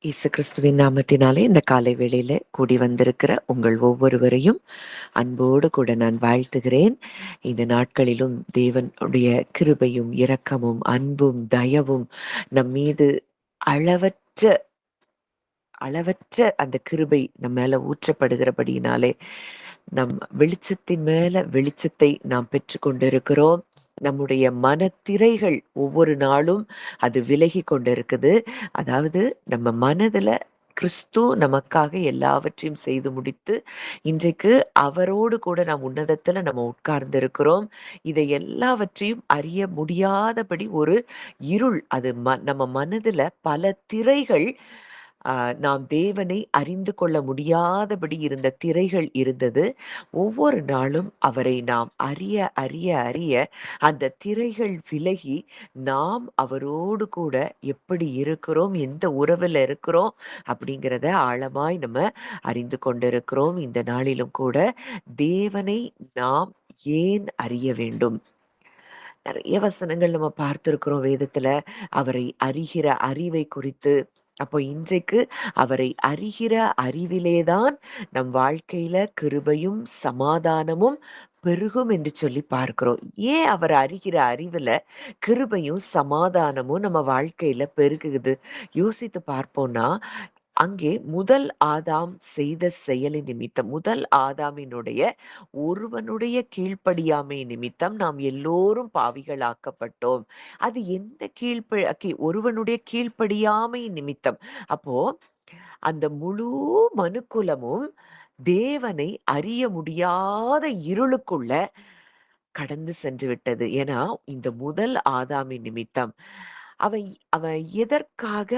இயேசு கிறிஸ்துவின் நாமத்தினாலே இந்த காலை வேளையில கூடி வந்திருக்கிற உங்கள் ஒவ்வொருவரையும் அன்போடு கூட நான் வாழ்த்துகிறேன். இந்த நாட்களிலும் தேவனுடைய கிருபையும் இரக்கமும் அன்பும் தயவும் நம் மீது அளவற்ற அளவற்ற அந்த கிருபை நம் மேல ஊற்றப்படுகிறபடியினாலே வெளிச்சத்தின் மேல வெளிச்சத்தை நாம் பெற்று கொண்டிருக்கிறோம். நம்முடைய மனத்திரைகள் ஒவ்வொரு நாளும் அது விலகி கொண்டிருக்குது. அதாவது நம்ம மனதுல கிறிஸ்து நமக்காக எல்லாவற்றையும் செய்து முடித்து, இன்றைக்கு அவரோடு கூட நாம் உன்னதத்துல நம்ம உட்கார்ந்திருக்கிறோம். இதை எல்லாவற்றையும் அறிய முடியாதபடி ஒரு இருள் அது நம்ம மனதுல பல திரைகள் அ நாம் தேவனை அறிந்து கொள்ள முடியாதபடி இருந்த திரைகள் இருந்தது. ஒவ்வொரு நாளும் அவரை நாம் அறிய, அறிய, அறிய அந்த திரைகள் விலகி, நாம் அவரோடு கூட எப்படி இருக்கிறோம், எந்த உறவுல இருக்கிறோம் அப்படிங்கிறத ஆழமாய் நம்ம அறிந்து கொண்டிருக்கிறோம். இந்த நாளிலும் கூட தேவனை நாம் ஏன் அறிய வேண்டும்? நெறைய வசனங்கள் நம்ம பார்த்திருக்கிறோம் வேதத்துல. அவரை அறிகிற அறிவை குறித்து. அப்போ இன்றைக்கு அவரை அறிகிற அறிவிலே தான் நம் வாழ்க்கையில கிருபையும், சமாதானமும் பெருகும் என்று சொல்லி பார்க்கிறோம். ஏன் அவர் அறிகிற அறிவுல கிருபையும், சமாதானமும் நம்ம வாழ்க்கையில பெருகுது? யோசித்து பார்ப்போம்னா, அங்கே முதல் ஆதாம் செய்த செயலின் நிமித்தம், முதல் ஆதாமினுடைய ஒருவனுடைய கீழ்ப்படியாமை நிமித்தம் நாம் எல்லோரும் பாவிகளாக்கப்பட்டோம். அது என்ன ஒருவனுடைய கீழ்ப்படியாமை நிமித்தம். அப்போ அந்த முழு மனுக்குலமும் தேவனை அறிய முடியாத இருளுக்குள்ள கடந்து சென்று விட்டது. ஏன்னா, இந்த முதல் ஆதாமின் நிமித்தம். அவன் அவன் எதற்காக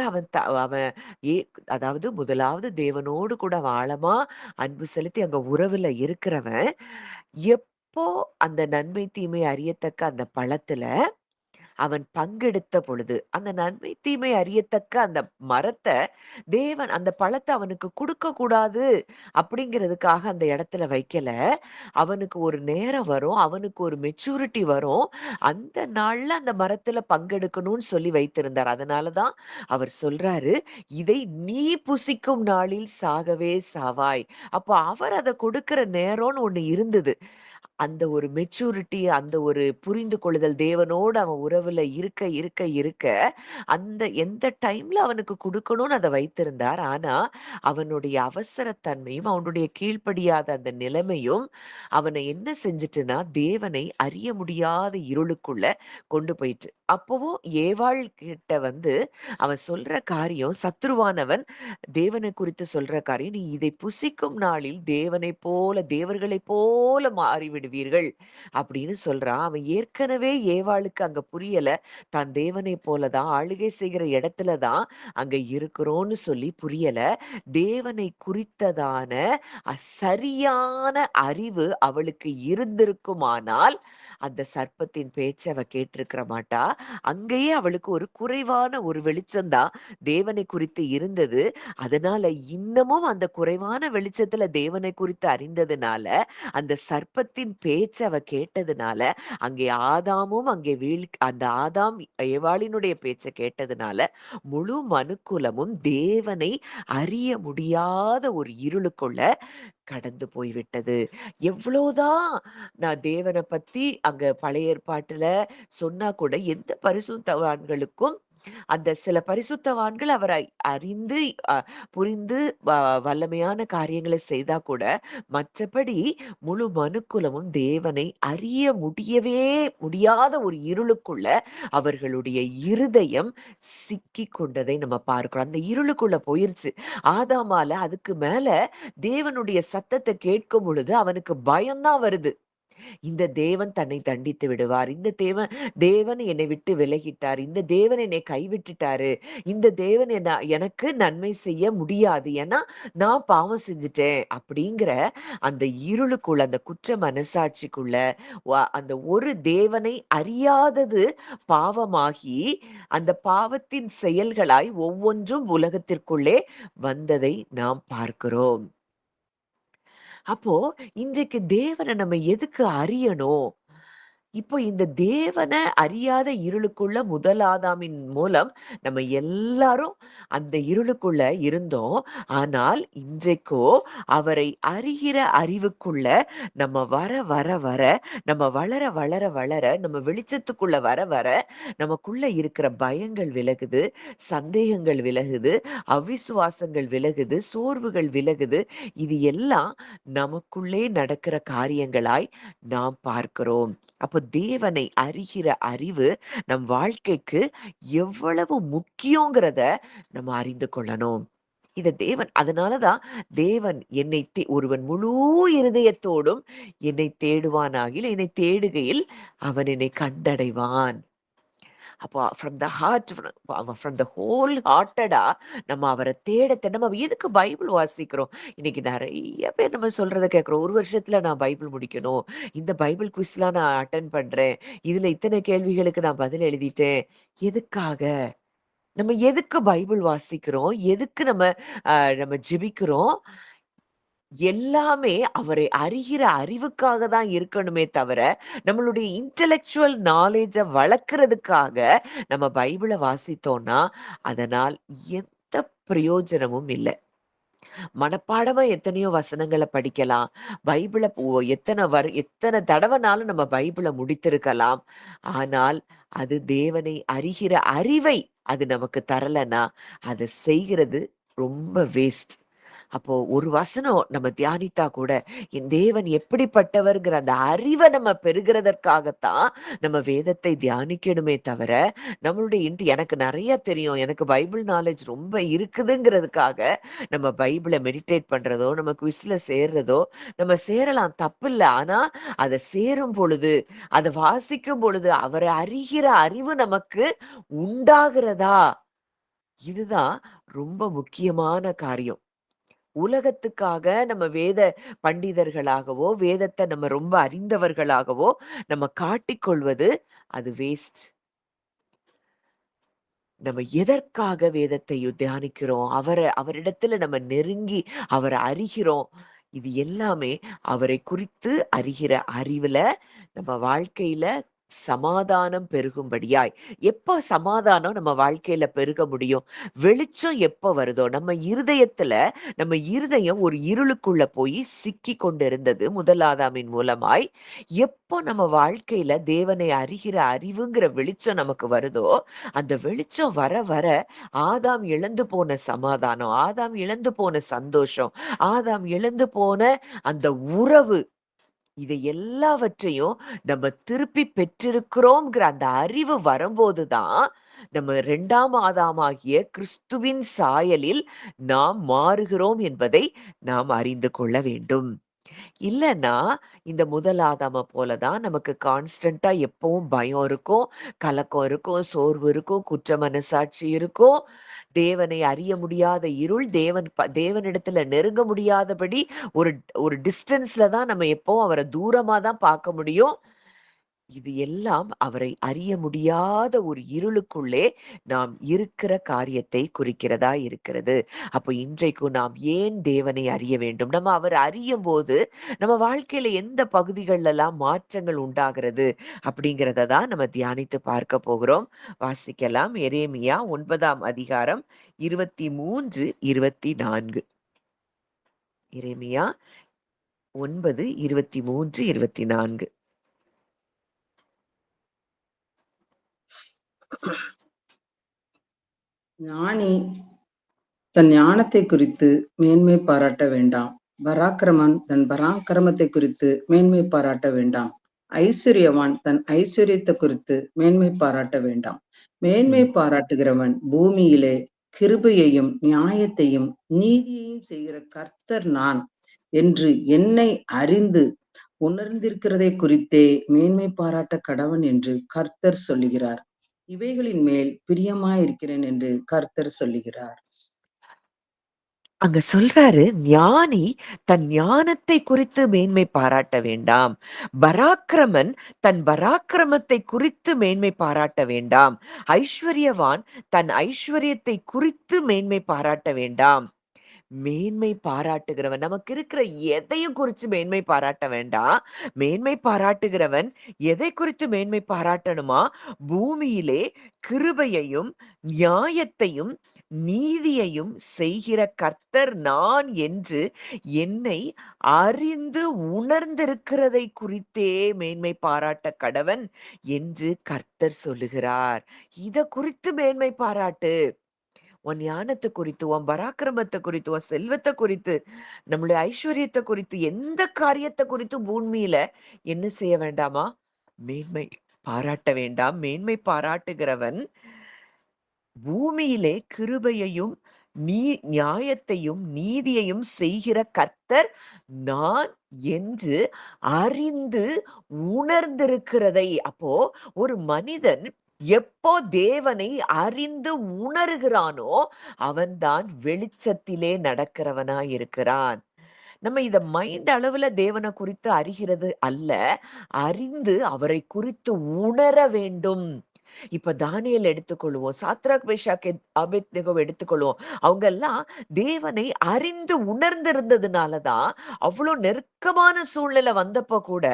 அவன் ஏ அதாவது முதலாவது தேவனோடு கூட அவன் ஆழமா அன்பு செலுத்தி அங்க உறவுல இருக்கிறவன், எப்போ அந்த நன்மை, தீமை அறியத்தக்க அந்த பழத்துல அவன் பங்கெடுத்த பொழுது, அந்த நன்மை, தீமை அறியத்தக்க அந்த மரத்த தேவன் அந்த பழத்த அவனுக்கு குடுக்கக்கூடாது அப்படிங்கிறதுக்காக அந்த இடத்துல வைக்கல. அவனுக்கு ஒரு நேரம் வரும். அவனுக்கு ஒரு மெச்சூரிட்டி வரும். அந்த நாள்ல அந்த மரத்துல பங்கெடுக்கணும்னு சொல்லி வைத்திருந்தார். அதனால தான் அவர் சொல்றாரு, "இதை நீ புசிக்கும் நாளில் சாகவே சாவாய்." அப்போ அவர் அத கொடுக்கிற நேரம்னு ஒண்ணு இருந்தது. அந்த ஒரு மெச்சூரிட்டி, அந்த ஒரு புரிந்து கொள்ளுதல் தேவனோடு அவன் உறவுல இருக்க, இருக்க, இருக்க, அந்த எந்த டைம்ல அவனுக்கு குடுக்கணும்னு அத வைத்திருந்தார். ஆனா, அவனுடைய அவசரத்தன்மையும், அவனுடைய கீழ்ப்படியாத அந்த நிலைமையும், அவன என்ன செஞ்சுட்டுன்னா, தேவனை அறிய முடியாத இருளுக்குள்ள கொண்டு போயிற்று. அப்பவும் ஏவாள் கிட்ட அவன் சொல்ற காரியம், சத்துருவானவன் தேவனை குறித்து சொல்ற காரியம், "நீ இதை புசிக்கும் நாளில் தேவர்களைப் போல மாறிவிடுவீர்கள்." அப்படின்னு சொல்றான். அவன் ஏற்கனவே ஏவாளுக்கு அங்க புரியல. தான் தேவனைப் போல தான் ஆளுகை செய்கிற இடத்துல தான் அங்க இருக்கிறோம்னு சொல்லி புரியல. தேவனை குறித்ததான சரியான அறிவு அவளுக்கு இருந்திருக்குமானால், அந்த சர்ப்பத்தின் பேச்ச அவ கேட்டிருக்க மாட்டா. அங்கேயே அவளுக்கு ஒரு குறைவான ஒரு வெளிச்சம் தான் தேவனை குறித்து இருந்தது. அதனால இன்னமும் அந்த குறைவான வெளிச்சத்துல தேவனை குறித்து அறிந்ததுனால, அந்த சர்ப்பத்தின் பேச்ச அவ கேட்டதுனால, அங்கே ஆதாமும் அங்கே அந்த ஆதாம் ஏவாளினுடைய பேச்ச கேட்டதுனால, முழு மனுக்குலமும் தேவனை அறிய முடியாத ஒரு இருளுக்குள்ள கடந்து போய்விட்டது. எவ்வளோதான் நான் தேவன பத்தி அங்க பழைய ஏற்பாட்டுல சொன்னா கூட எந்த பரிசுத்தவான்களுக்கும் அந்த சில பரிசுத்தவான்கள் அவரை அறிந்து அ புரிந்து வல்லமையான காரியங்களை செய்தா கூட, மற்றபடி முழு மனுக்குலமும் தேவனை அறிய முடியாத ஒரு இருளுக்குள்ள அவர்களுடைய இருதயம் சிக்கிக் கொண்டதை நம்ம பார்க்கிறோம். அந்த இருளுக்குள்ள போயிருச்சு. ஆதாமால அதுக்கு மேல தேவனுடைய சத்தத்த கேட்கும் பொழுது அவனுக்கு பயம் தான் வருது. இந்த தேவன் தன்னை தண்டித்து விடுவார். இந்த தேவன் என்னை விட்டு விலகிட்டார். இந்த தேவன் என்னை கைவிட்டுட்டாரு. இந்த தேவன் எனக்கு நன்மை செய்ய முடியாது. ஏன்னா, நான் பாவம் செஞ்சுட்டேன். அப்படிங்கிற அந்த இருளுக்குள்ள, அந்த குற்ற மனசாட்சிக்குள்ள, அந்த ஒரு தேவனை அறியாதது பாவமாகி, அந்த பாவத்தின் செயல்களாய் ஒவ்வொன்றும் உலகத்திற்குள்ளே வந்ததை நாம் பார்க்கிறோம். அப்போ இன்றைக்கு தேவன நம்ம எதுக்கு அறியணும்? இப்போ இந்த தேவன அறியாத இருளுக்குள்ள முதல் ஆதாமின் மூலம் நம்ம எல்லாரும் அந்த இருளுக்குள்ள இருந்தோம். ஆனால் இன்றைக்கோ அவரை அறிகிற அறிவுக்குள்ள நம்ம வர வர வர, நம்ம வளர வளர வளர, நம்ம வெளிச்சத்துக்குள்ள வர வர, நமக்குள்ள இருக்கிற பயங்கள் விலகுது, சந்தேகங்கள் விலகுது, அவிசுவாசங்கள் விலகுது, சோர்வுகள் விலகுது. இது எல்லாம் நமக்குள்ளே நடக்கிற காரியங்களாய் நாம் பார்க்கிறோம். அப்போ தேவனை அறிகிற அறிவு நம் வாழ்க்கைக்கு எவ்வளவு முக்கியங்கிறத நம்ம அறிந்து கொள்ளணும். இத தேவன் அதனால தான் தேவன் ஒருவன் முழு இருதயத்தோடும் என்னை தேடுவானாகில், என்னை தேடுகையில் அவன் என்னை கண்டடைவான். அப்போ from the heart from the whole ஹார்ட்டடா நம்ம அவர தேட தேட நம்ம எதுக்கு பைபிள் வாசிக்கிறோம்? இன்னைக்கு நெறைய பேர் நம்ம சொல்றத கேட்கிறோம். 1 வருஷத்துல நான் பைபிள் முடிக்கணும். இந்த பைபிள் குவிஸ்லாம் நான் அட்டெண்ட் பண்றேன். இதுல இத்தன கேள்விகளுக்கு நான் பதில் எழுதிட்டேன். எதுக்காக? நம்ம எதுக்கு பைபிள் வாசிக்கிறோம்? எதுக்கு நம்ம ஜெபிக்கிறோம்? எல்லாமே அவரை அறிகிற அறிவுக்காக தான் இருக்கணுமே தவிர, நம்மளுடைய இன்டலெக்சுவல் நாலேட்ஜ வளர்க்கறதுக்காக நம்ம பைபிள வாசித்தோம்னா, அதனால் எந்த பிரயோஜனமும் இல்ல. மனப்பாடமா எத்தனையோ வசனங்கள படிக்கலாம். பைபிள போ எத்தன தடவனாலும் நம்ம பைபிள முடித்திருக்கலாம். ஆனால், அது தேவனை அறிகிற அறிவை அது நமக்கு தரலன்னா, அத செய்கிறது ரொம்ப வேஸ்ட். அப்போ ஒரு வசனம் நம்ம தியானித்தா கூட, என் தேவன் எப்படிப்பட்டவர்ங்கிற அந்த அறிவ நம்ம பெறுகிறதற்காகத்தான் நம்ம வேதத்தை தியானிக்கணுமே தவிர, நம்மளுடைய எனக்கு நெறைய தெரியும். எனக்கு பைபிள் நாலேட்ஜ் ரொம்ப இருக்குதுங்கிறதுக்காக, நம்ம பைபிள மெடிடேட் பண்றதோ, நம்ம குவிஸ்ல சேர்றதோ, நம்ம சேரலாம் தப்பில்ல. ஆனா, அத சேரும் பொழுது, அத வாசிக்கும் பொழுது, அவர அறிகிற அறிவு நமக்கு உண்டாகிறதா? இதுதான் ரொம்ப முக்கியமான காரியம். உலகத்துக்காக நம்ம வேத பண்டிதர்களாகவோ, வேதத்த நம்ம ரொம்ப அறிந்தவர்களாகவோ நம்ம காட்டிக்கொள்வது அது வேஸ்ட். நம்ம எதற்காக வேதத்தை தியானிக்கிறோம்? அவரிடத்துல நம்ம நெருங்கி அவர அறிகிறோம். இது எல்லாமே அவரை குறித்து அறிகிற அறிவுல நம்ம வாழ்க்கையில சமாதானம் பெருகும்படியாய். எப்ப சமாதானம் நம்ம வாழ்க்கையில பெருக முடியும்? வெளிச்சம் எப்ப வருதோ, நம்ம இருதயம் ஒரு இருளுக்குள்ள போய் சிக்கிக் கொண்டிருந்தது முதல் ஆதாமின் மூலமாய். எப்போ நம்ம வாழ்க்கையில தேவனை அறிகிற அறிவுங்கிற வெளிச்சம் நமக்கு வருதோ, அந்த வெளிச்சம் வர வர ஆதாம் இழந்து போன சமாதானம், ஆதாம் இழந்து போன சந்தோஷம், ஆதாம் இழந்து போன அந்த உறவு, இதை எல்லாவற்றையும் நம்ம திருப்பி பெற்றிருக்கிறோம்ங்கிற அந்த அறிவு வரும்போது தான், நம்ம 2ஆம் ஆதாமாகிய கிறிஸ்துவின் சாயலில் நாம் மாறுகிறோம் என்பதை நாம் அறிந்து கொள்ள வேண்டும். இல்லன்னா, இந்த முதல் ஆதாம போல தான் நமக்கு கான்ஸ்டன்ட்டா எப்பவும் பயம் இருக்கும், கலக்கம் இருக்கும், சோர்வு இருக்கும், குற்ற மனசாட்சி இருக்கும். தேவனை அறிய முடியாத இருள், தேவனிடத்துல நெருங்க முடியாதபடி ஒரு ஒரு டிஸ்டன்ஸ்ல தான் நம்ம எப்பவும் அவர தூரமா தான் பார்க்க முடியும். இது எல்லாம் அவரை அறிய முடியாத ஒரு இருளுக்குள்ளே நாம் இருக்கிற காரியத்தை குறிக்கிறதா இருக்கிறது. அப்போ இன்றைக்கு நாம் ஏன் தேவனை அறிய வேண்டும்? நம்ம அவர் அறியும்போது, நம்ம வாழ்க்கையில எந்த பகுதிகள்லலாம் மாற்றங்கள் உண்டாகிறது? அப்படிங்கிறத தான் நம்ம தியானித்து பார்க்க போகிறோம். வாசிக்கலாம். எரேமியா 9ஆம் அதிகாரம் 23, 24. எரேமியா 9, 23, 24. ஞானி தன் ஞானத்தை குறித்து மேன்மை பாராட்ட வேண்டாம். பராக்கிரமன் தன் பராக்கிரமத்தை குறித்து மேன்மை பாராட்ட வேண்டாம். ஐஸ்வர்யவான் தன் ஐஸ்வர்யத்தை குறித்து மேன்மை பாராட்ட வேண்டாம். மேன்மை பாராட்டுகிறவன் பூமியிலே கிருபையையும் நியாயத்தையும் நீதியையும் செய்கிற கர்த்தர் நான் என்று என்னை அறிந்து உணர்ந்திருக்கிறதை குறித்தே மேன்மை பாராட்ட கடவன் என்று கர்த்தர் சொல்லுகிறார். இவைகளின் மேல் பிரியமாயிருக்கிறேன் என்று கர்த்தர் சொல்லுகிறார். அங்க சொல்றாரு, ஞானி தன் ஞானத்தை குறித்து மேன்மை பாராட்ட வேண்டாம். பராக்கிரமன் தன் பராக்கிரமத்தை குறித்து மேன்மை பாராட்ட வேண்டாம். ஐஸ்வர்யவான் தன் ஐஸ்வர்யத்தை குறித்து மேன்மை பாராட்ட வேண்டாம். மேன்மை பாராட்டுகிறவன். நமக்கு இருக்கிற எதையும் குறிச்சு மேன்மை பாராட்ட வேண்டாம். மேன்மை பாராட்டுகிறவன் எதை குறித்து மேன்மை பாராட்டணுமா? பூமியிலே கிருபையையும், நியாயத்தையும், நீதியையும் செய்கிற கர்த்தர் நான் என்று என்னை அறிந்து உணர்ந்திருக்கிறதை குறித்தே மேன்மை பாராட்ட கடவன் என்று கர்த்தர் சொல்லுகிறார். இத குறித்து மேன்மை பாராட்டு. உன் ஞானத்தை குறித்து, உன் பராக்கிரமத்தை குறித்து, உன் செல்வத்தை குறித்து, நம்முடைய ஐஸ்வர்யத்தை குறித்து, எந்த காரியத்தை குறித்து பூமியில என்ன செய்ய வேண்டாமா? மேன்மை பாராட்ட வேண்டாம். மேன்மை பாராட்டுகிறவன் பூமியிலே கிருபையையும் நியாயத்தையும் நீதியையும் செய்கிற கர்த்தர் நான் என்று அறிந்து உணர்ந்திருக்கிறதை. அப்போ ஒரு மனிதன் எப்போ தேவனை அறிந்து உணர்கிறானோ அவன்தான் வெளிச்சத்திலே நடக்கிறவனாய் இருக்கிறான். நம்ம இத மைண்ட் அளவுல தேவனை குறித்து அறிகிறது அல்ல, அறிந்து அவரை குறித்து உணர வேண்டும். இப்ப தானியேல் எடுத்துக்கொள்வோம், சாத்ராக் மேஷாக் ஆபேத்நேகோவ எடுத்துக்கொள்வோம். அவங்க எல்லாம் தேவனை அறிந்து உணர்ந்திருந்ததுனாலதான் அவ்வளோ நெருக்கமான சூழ்நிலை வந்தப்ப கூட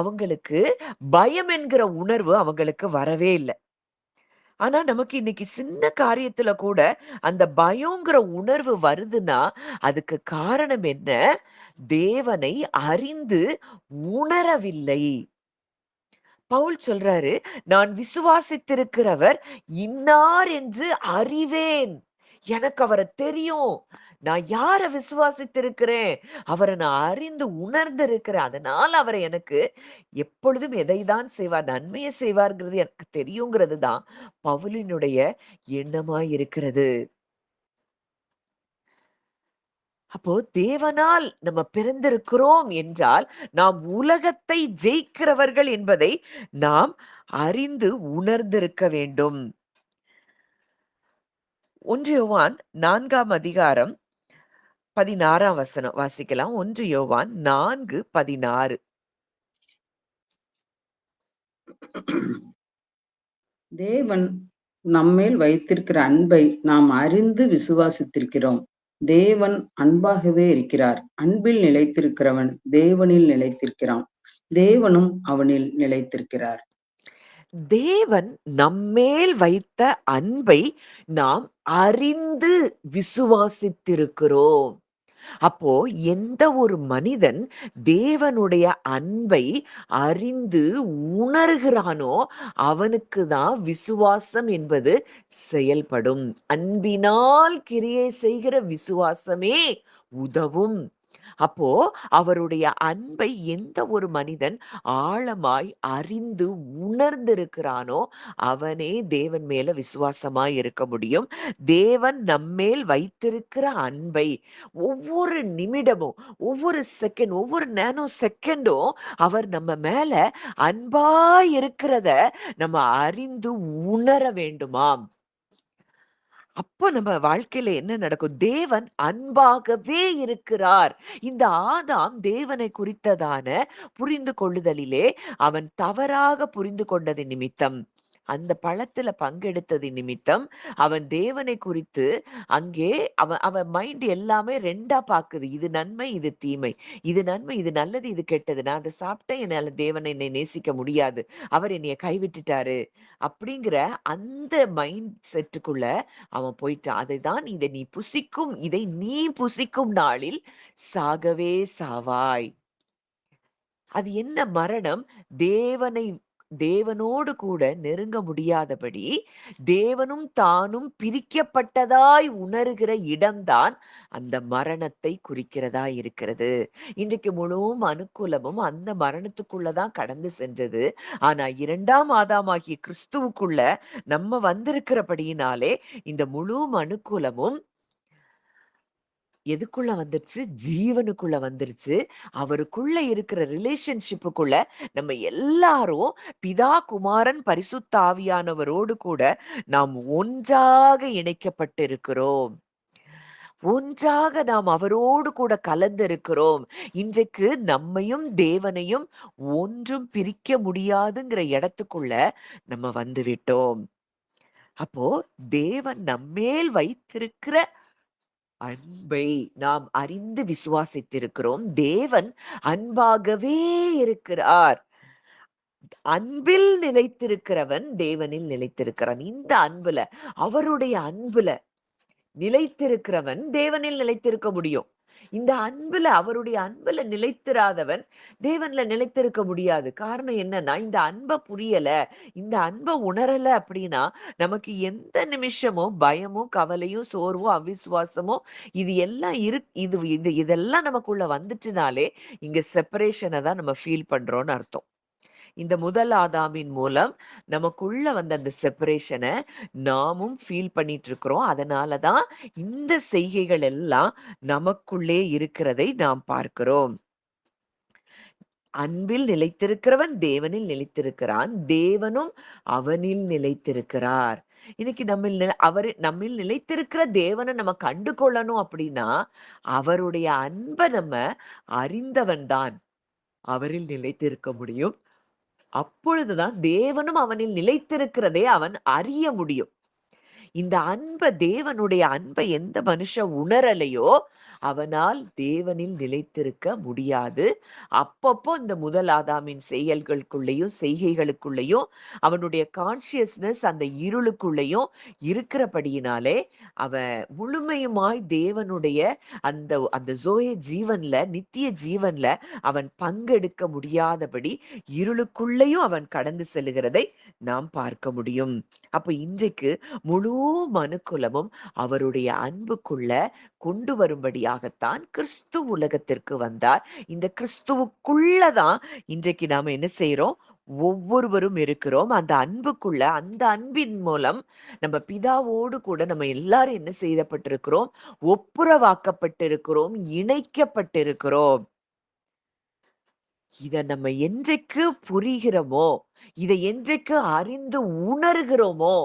அவங்களுக்கு பயம் என்கிற உணர்வு அவங்களுக்கு வரவே இல்ல. ஆனா நமக்கு இன்னைக்கு சின்ன காரியத்துல கூட அந்த பயங்கிற உணர்வு வருதுன்னா அதுக்கு காரணம் என்ன? தேவனை அறிந்து உணரவில்லை. பவுல் சொல்றாரு, நான் விசுவாசித்திருக்கிறவர் இன்னார் என்று அறிவேன். எனக்கு அவரை தெரியும். நான் யார விசுவாசித்திருக்கிறேன்? அவரை நான் அறிந்து உணர்ந்திருக்கிறேன். அதனால அவரை எனக்கு எப்பொழுதும் எதைதான் செய்வார்? நன்மையை செய்வார்ங்கிறது எனக்கு தெரியுங்கிறது தான் பவுலினுடைய எண்ணமாய் இருக்கிறது. அப்போ தேவனால் நம்ம பிறந்திருக்கிறோம் என்றால் நாம் உலகத்தை ஜெயிக்கிறவர்கள் என்பதை நாம் அறிந்து உணர்ந்திருக்க வேண்டும். 1 யோவான் 4ஆம் அதிகாரம் 16ஆம் வசனம் வாசிக்கலாம். 1 யோவான் 4:16. தேவன் நம்மேல் வைத்திருக்கிற அன்பை நாம் அறிந்து விசுவாசித்திருக்கிறோம். தேவன் அன்பாகவே இருக்கிறார். அன்பில் நிலைத்திருக்கிறவன் தேவனில் நிலைத்திருக்கிறான். தேவனும் அவனில் நிலைத்திருக்கிறார். தேவன் நம்மேல் வைத்த அன்பை நாம் அறிந்து விசுவாசித்திருக்கிறோம். அப்போ எந்த ஒரு மனிதன் தேவனுடைய அன்பை அறிந்து உணர்கிறானோ அவனுக்கு தான் விசுவாசம் என்பது செயல்படும். அன்பினால் கிரியை செய்கிற விசுவாசமே உதவும். அப்போ அவருடைய அன்பை எந்த ஒரு மனிதன் ஆழமாய் அறிந்து உணர்ந்திருக்கிறானோ அவனே தேவன் மேல விசுவாசமாய் இருக்க முடியும். தேவன் நம்மேல் வைத்திருக்கிற அன்பை ஒவ்வொரு நிமிடமும், ஒவ்வொரு செகண்ட், ஒவ்வொரு நேனோ செகண்டும் அவர் நம்ம மேல அன்பாய் இருக்கிறத நம்ம அறிந்து உணர வேண்டுமாம். அப்ப நம்ம வாழ்க்கையில என்ன நடக்கும்? தேவன் அன்பாகவே இருக்கிறார். இந்த ஆதாம் தேவனை குறித்ததான புரிந்து கொள்ளுதலிலே அவன் தவறாக புரிந்து கொண்டது நிமித்தம், அந்த பழத்துல பங்கெடுத்தது நிமித்தம் அவன் தேவனை குறித்து அங்கே அவன் அவன் மைண்ட் எல்லாமே 2ஆ பாக்குது. இது நன்மை, இது தீமை. இது நன்மை, இது நல்லது, இது கெட்டது. நான் அதை சாப்பிட்டேன், என்னால தேவனை என்னை நேசிக்க முடியாது. அவர் என்னைய கைவிட்டுட்டாரு. அப்படிங்கிற அந்த மைண்ட் செட்டுக்குள்ள அவன் போயிட்டான். அதைதான், இதை நீ புசிக்கும் நாளில் சாகவே சாவாய். அது என்ன மரணம்? தேவனோடு கூட நெருங்க முடியாதபடி தேவனும் தானும் பிரிக்கப்பட்டதாய் உணர்கிற இடம்தான் அந்த மரணத்தை குறிக்கிறதா இருக்கிறது. இன்றைக்கு முழு அனுகூலமும் அந்த மரணத்துக்குள்ளதான் கடந்து சென்றது. ஆனா 2ஆம் ஆதாமாகிய கிறிஸ்துவுக்குள்ள நம்ம வந்திருக்கிறபடியினாலே இந்த முழு அனுகூலமும் எதுக்குள்ள வந்துருச்சு? ஜீவனுக்குள்ள வந்துருச்சு. அவருக்குள்ள இருக்கிற ரிலேஷன்ஷிப்புக்குள்ள நம்ம எல்லாரும் பிதா, குமாரன், பரிசுத்த ஆவியானவரோடு கூட நாம் ஒன்றாக இணைக்கப்பட்டிருக்கிறோம். ஒன்றாக நாம் அவரோடு கூட கலந்திருக்கிறோம். இன்றைக்கு நம்மையும் தேவனையும் ஒன்றும் பிரிக்க முடியாதுங்கிற இடத்துக்குள்ள நம்ம வந்துவிட்டோம். அப்போ தேவன் நம்மேல் வைத்திருக்கிற அன்பை நாம் அறிந்து விசுவாசித்திருக்கிறோம். தேவன் அன்பாகவே இருக்கிறார். அன்பில் நிலைத்திருக்கிறவன் தேவனில் நிலைத்திருக்கிறான். இந்த அன்புல, அவருடைய அன்புல நிலைத்திருக்கிறவன் தேவனில் நிலைத்திருக்க முடியும். இந்த அன்புல, அவருடைய அன்புல நிலைத்திராதவன் தேவன்ல நிலைத்திருக்க முடியாது. காரணம் என்னன்னா, இந்த அன்ப புரியல, இந்த அன்ப உணரல அப்படின்னா, நமக்கு எந்த நிமிஷமும் பயமும், கவலையும், சோர்வும், அவிசுவாசமும் இது எல்லாம் இதெல்லாம் நமக்குள்ள வந்துச்சுனாலே, இங்க செப்பரேஷன தான் நம்ம ஃபீல் பண்றோம்னு அர்த்தம். இந்த முதல் ஆதாமின் மூலம் நமக்குள்ள வந்த அந்த செப்பரேஷன நாமும் ஃபீல் பண்ணிட்டு இருக்கிறோம். அதனால தான் இந்த செய்கைகள் எல்லாம் நமக்குள்ளே இருக்கிறதை நாம் பார்க்கிறோம். அன்பில் நிலைத்திருக்கிறவன் தேவனில் நிலைத்திருக்கிறான். தேவனும் அவனில் நிலைத்திருக்கிறார். இன்னைக்கு நம்மில் நிலைத்திருக்கிற தேவனை நம்ம கண்டு கொள்ளணும் அப்படின்னா, அவருடைய அன்ப நம்ம அறிந்தவன் தான் அவரில் நிலைத்திருக்க முடியும். அப்பொழுதுதான் தேவனும் அவனில் நிலைத்திருக்கிறதை அவன் அறிய முடியும். இந்த தேவனுடைய அன்பை எந்த மனுஷன் உணரலையோ, அவனால் தேவனில் நிலைத்திருக்க முடியாது. அப்பப்போ இந்த முதல் ஆதாமின் செயல்களுக்குள்ளேயும், செய்கைகளுக்குள்ளேயும், அவனுடைய கான்ஷியஸ்னஸ் அந்த இருளுக்குள்ளேயும் இருக்கிறபடியினாலே, அவன் முழுமையுமாய் தேவனுடைய அந்த அந்த ஜோயே ஜீவன்ல, நித்திய ஜீவன்ல அவன் பங்கெடுக்க முடியாதபடி இருளுக்குள்ளேயும் அவன் கடந்து செல்லுகிறதை நாம் பார்க்க முடியும். அப்ப இன்றைக்கு முழு மனுக்குலமும் அவருடைய அன்புக்குள்ள கொண்டு வரும்படியாகத்தான் கிறிஸ்து உலகத்திற்கு வந்தார். இந்த கிறிஸ்துவுக்குள்ளதான் இன்றைக்கு நாம என்ன செய்யறோம்? ஒவ்வொருவரும் இருக்கிறோம். அந்த அன்புக்குள்ள, அந்த அன்பின் மூலம் நம்ம பிதாவோடு கூட நம்ம எல்லாரும் என்ன செய்யப்பட்டிருக்கிறோம்? ஒப்புரவாக்கப்பட்டிருக்கிறோம், இணைக்கப்பட்டிருக்கிறோம். இத நம்ம என்றைக்கு புரிகிறோமோ, இதை என்றைக்கு அறிந்து உணர்கிறோமோ,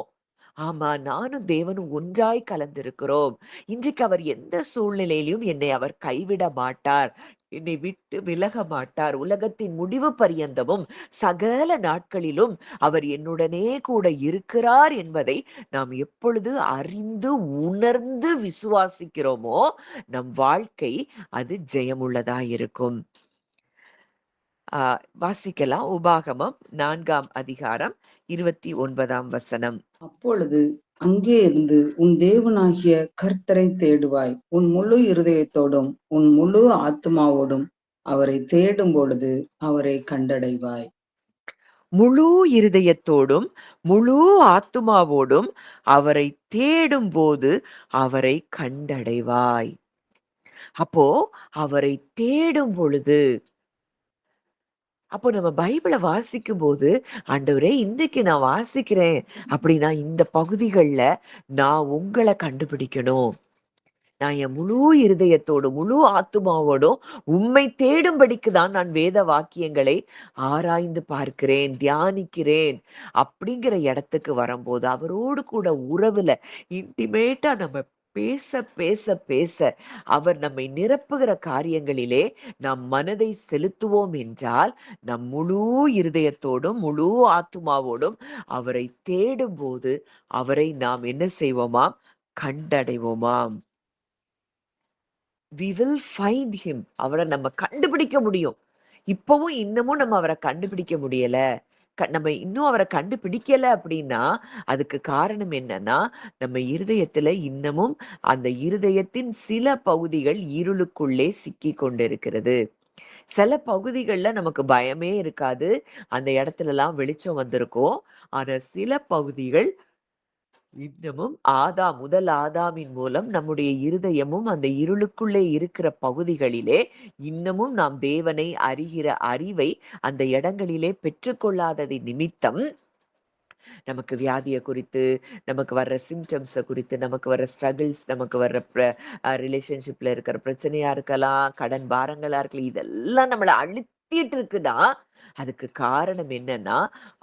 ஆமா, நானும் தேவனும் ஒன்றாய் கலந்திருக்கிறோம். இன்றைக்கு அவர் எந்த சூழ்நிலையிலும் என்னை அவர் கைவிட மாட்டார். என்னை விட்டு விலக மாட்டார். உலகத்தின் முடிவு பரியந்தமும் சகல நாட்களிலும் அவர் என்னுடனே கூட இருக்கிறார் என்பதை நாம் எப்பொழுது அறிந்து உணர்ந்து விசுவாசிக்கிறோமோ, நம் வாழ்க்கை அது ஜெயமுள்ளதாய் இருக்கும். வாசிக்கலாம். உபாகமம் 4ஆம் அதிகாரம் 29ஆம் வசனம். அப்பொழுது அங்கே இருந்து உன் தேவனாகிய கர்த்தரை தேடுவாய். உன் முழு இருதயத்தோடும் உன் முழு ஆத்மாவோடும் அவரை தேடும் பொழுது அவரை கண்டடைவாய். முழு இருதயத்தோடும் முழு ஆத்துமாவோடும் அவரை தேடும் போது அவரை கண்டடைவாய். அப்போ அவரை தேடும் பொழுது, அப்போ நம்ம பைபிள வாசிக்கும்போது, ஆண்டவரே இன்றைக்கு நான் வாசிக்கிறேன் அப்படின்னா, இந்த பகுதிகள்ல நான் உங்கள கண்டுபிடிக்கணும். நான் என் முழு இருதயத்தோடும், முழு ஆத்துமாவோடும் உம்மை தேடும்படிக்கு தான் நான் வேத வாக்கியங்களை ஆராய்ந்து பார்க்கிறேன், தியானிக்கிறேன். அப்படிங்கிற இடத்துக்கு வரும்போது, அவரோடு கூட உறவுல இன்டிமேட்டா நம்ம பேச, பேச, பேச, அவர் நம்மை நிரப்புகிற காரியங்களிலே நாம் மனதை செலுத்துவோம் என்றால், நம் முழு இருதயத்தோடும், முழு ஆத்துமாவோடும் அவரை தேடும்போது, அவரை நாம் என்ன செய்வோமாம்? கண்டடைவோமாம். we will find him. அவரை நம்ம கண்டுபிடிக்க முடியும். இப்பவும் இன்னமும் நம்ம அவரை கண்டுபிடிக்க முடியல. நம்ம இன்னும் அவரை கண்டுபிடிக்கல அப்படின்னா, அதுக்கு காரணம் என்னன்னா, நம்ம இருதயத்துல இன்னமும் அந்த இருதயத்தின் சில பகுதிகள் இருளுக்குள்ளே சிக்கிக் கொண்டிருக்கிறது. சில பகுதிகள்ல நமக்கு பயமே இருக்காது. அந்த இடத்துலலாம் வெளிச்சம் வந்திருக்கும். ஆனா சில பகுதிகள் இன்னமும் முதல் ஆதாமின் மூலம் நம்முடைய இருதயமும் அந்த இருளுக்குள்ளே இருக்கிற பகுதிகளிலே இன்னமும் நாம் தேவனை அறிகிற அறிவை அந்த இடங்களிலே பெற்றுக்கொள்ளாததின் நிமித்தம் நமக்கு வியாதியை குறித்து, நமக்கு வர்ற சிம்டம்ஸை குறித்து, நமக்கு வர்ற ஸ்ட்ரகிள்ஸ், நமக்கு வர்ற ரிலேஷன்ஷிப்ல இருக்கிற பிரச்சனையா இருக்கலாம், கடன் பாரங்களா இருக்கலாம், இதெல்லாம் நம்மளை அழுத்திட்டு இருக்குன்னா, அதுக்கு காரணம் என்னன்னா,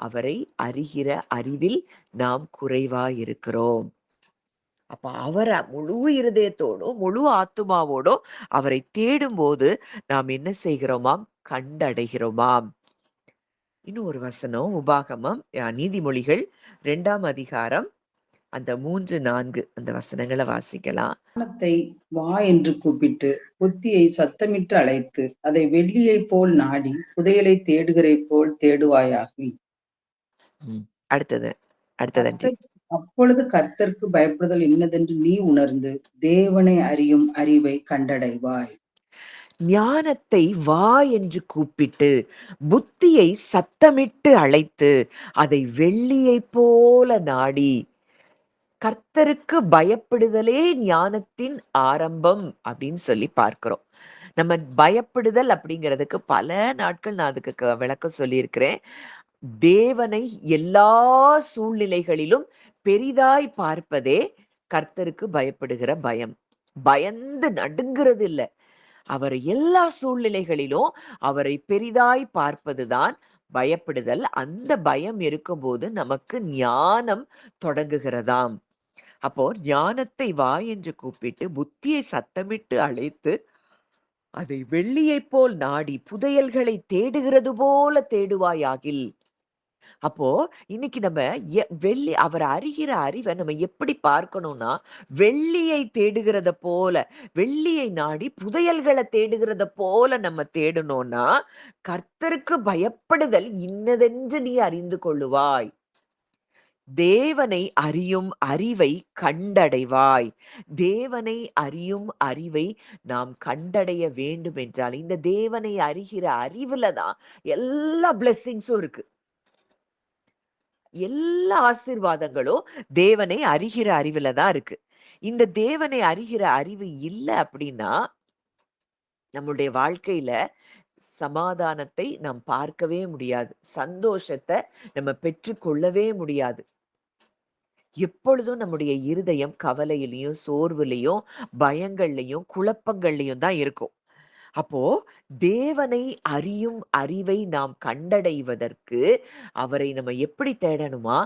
அவரை அறிகிற அறிவில் நாம் குறைவா இருக்கிறோம். அப்ப அவரை முழு இருதயத்தோடும் முழு ஆத்துமாவோடும் அவரை தேடும்போது நாம் என்ன செய்கிறோமாம்? கண்டடைகிறோமாம். இன்னும் ஒரு வசனம், உபாகமம் நீதிமொழிகள் 2ஆம் அதிகாரம் அந்த 3, 4 அந்த வசனங்கள வாசிக்கலாம். ஞானத்தை வா என்று கூப்பிட்டு, புத்தியை சத்தமிட்டு அழைத்து, அதை வெள்ளியைப் போல் நாடி, புதையலைத் தேடுகிறதைப் போல் தேடுவாயாக. ம். அடுத்தது அடுத்தது. கர்த்தர் அப்பொழுது கர்த்தருக்கு பயப்படுதல் இன்னதென்று நீ உணர்ந்து, தேவனை அறியும் அறிவை கண்டடைவாய். ஞானத்தை வா என்று கூப்பிட்டு, புத்தியை சத்தமிட்டு அழைத்து, அதை வெள்ளியைப் போல நாடி, கர்த்தருக்கு பயப்படுதலே ஞானத்தின் ஆரம்பம் அப்படின்னு சொல்லி பார்க்கிறோம். நம்ம பயப்படுதல் அப்படிங்கிறதுக்கு பல நாட்கள் நான் அதுக்கு விளக்கம் சொல்லியிருக்கிறேன். தேவனை எல்லா சூழ்நிலைகளிலும் பெரிதாய் பார்ப்பதே கர்த்தருக்கு பயப்படுகிற பயம். பயந்து நடுங்கிறது இல்ல. அவரை எல்லா சூழ்நிலைகளிலும் அவரை பெரிதாய் பார்ப்பதுதான் பயப்படுதல். அந்த பயம் இருக்கும்போது நமக்கு ஞானம் தொடங்குகிறதாம். அப்போ ஞானத்தை வா என்று கூப்பிட்டு, புத்தியை சத்தமிட்டு அழைத்து, அதை வெள்ளியைப் போல் நாடி, புதையல்களை தேடுகிறது போல தேடுவாயாகில். அப்போ இன்னைக்கு நம்ம வெள்ளி அவர் அறிகிற அறிவை நம்ம எப்படி பார்க்கணும்னா, வெள்ளியை தேடுகிறத போல, வெள்ளியை நாடி புதையல்களை தேடுகிறத போல நம்ம தேடணும்னா, கர்த்தருக்கு பயப்படுதல் இன்னதென்று நீ அறிந்து கொள்ளுவாய். தேவனை அறியும் அறிவை கண்டடைவாய். தேவனை அறியும் அறிவை நாம் கண்டடைய வேண்டும் என்றால், இந்த தேவனை அறிகிற அறிவுல தான் எல்லா பிளெஸ்ஸிங்ஸும் இருக்கு. எல்லா ஆசீர்வாதங்களும் தேவனை அறிகிற அறிவுல தான் இருக்கு. இந்த தேவனை அறிகிற அறிவு இல்ல அப்படின்னா, நம்முடைய வாழ்க்கையில சமாதானத்தை நாம் பார்க்கவே முடியாது. சந்தோஷத்த நம்ம பெற்றுக்கொள்ளவே முடியாது. எப்பொழுதும் நம்முடைய இருதயம் கவலையிலயும், சோர்வுலயும், பயங்கள்லயும், குழப்பங்கள்லயும் தான் இருக்கும். அப்போ தேவனை அறியும் அறிவை நாம் கண்டடைவதற்கு அவரை நம்ம எப்படி தேடணுமா?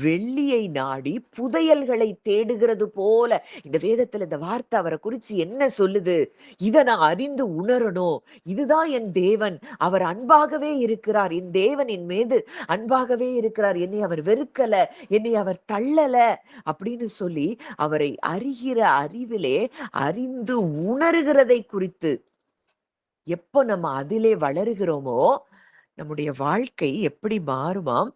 வெள்ளியை நாடி புதையல்களை தேடுகிறது போல. இந்த வேதத்துல இந்த வார்த்தை அவரை குறிச்சு என்ன சொல்லுது? இத நான் அறிந்து உணரணும். இதுதான் என் தேவன். அவர் அன்பாகவே இருக்கிறார். என் தேவன் என் மீது அன்பாகவே இருக்கிறார். என்னை அவர் வெறுக்கல, என்னை அவர் தள்ளல அப்படின்னு சொல்லி அவரை அறிகிற அறிவிலே அறிந்து உணர்கிறதை குறித்து எப்போ நம்ம அதிலே வளருகிறோமோ, நம்முடைய வாழ்க்கை எப்படி மாறுமாம்?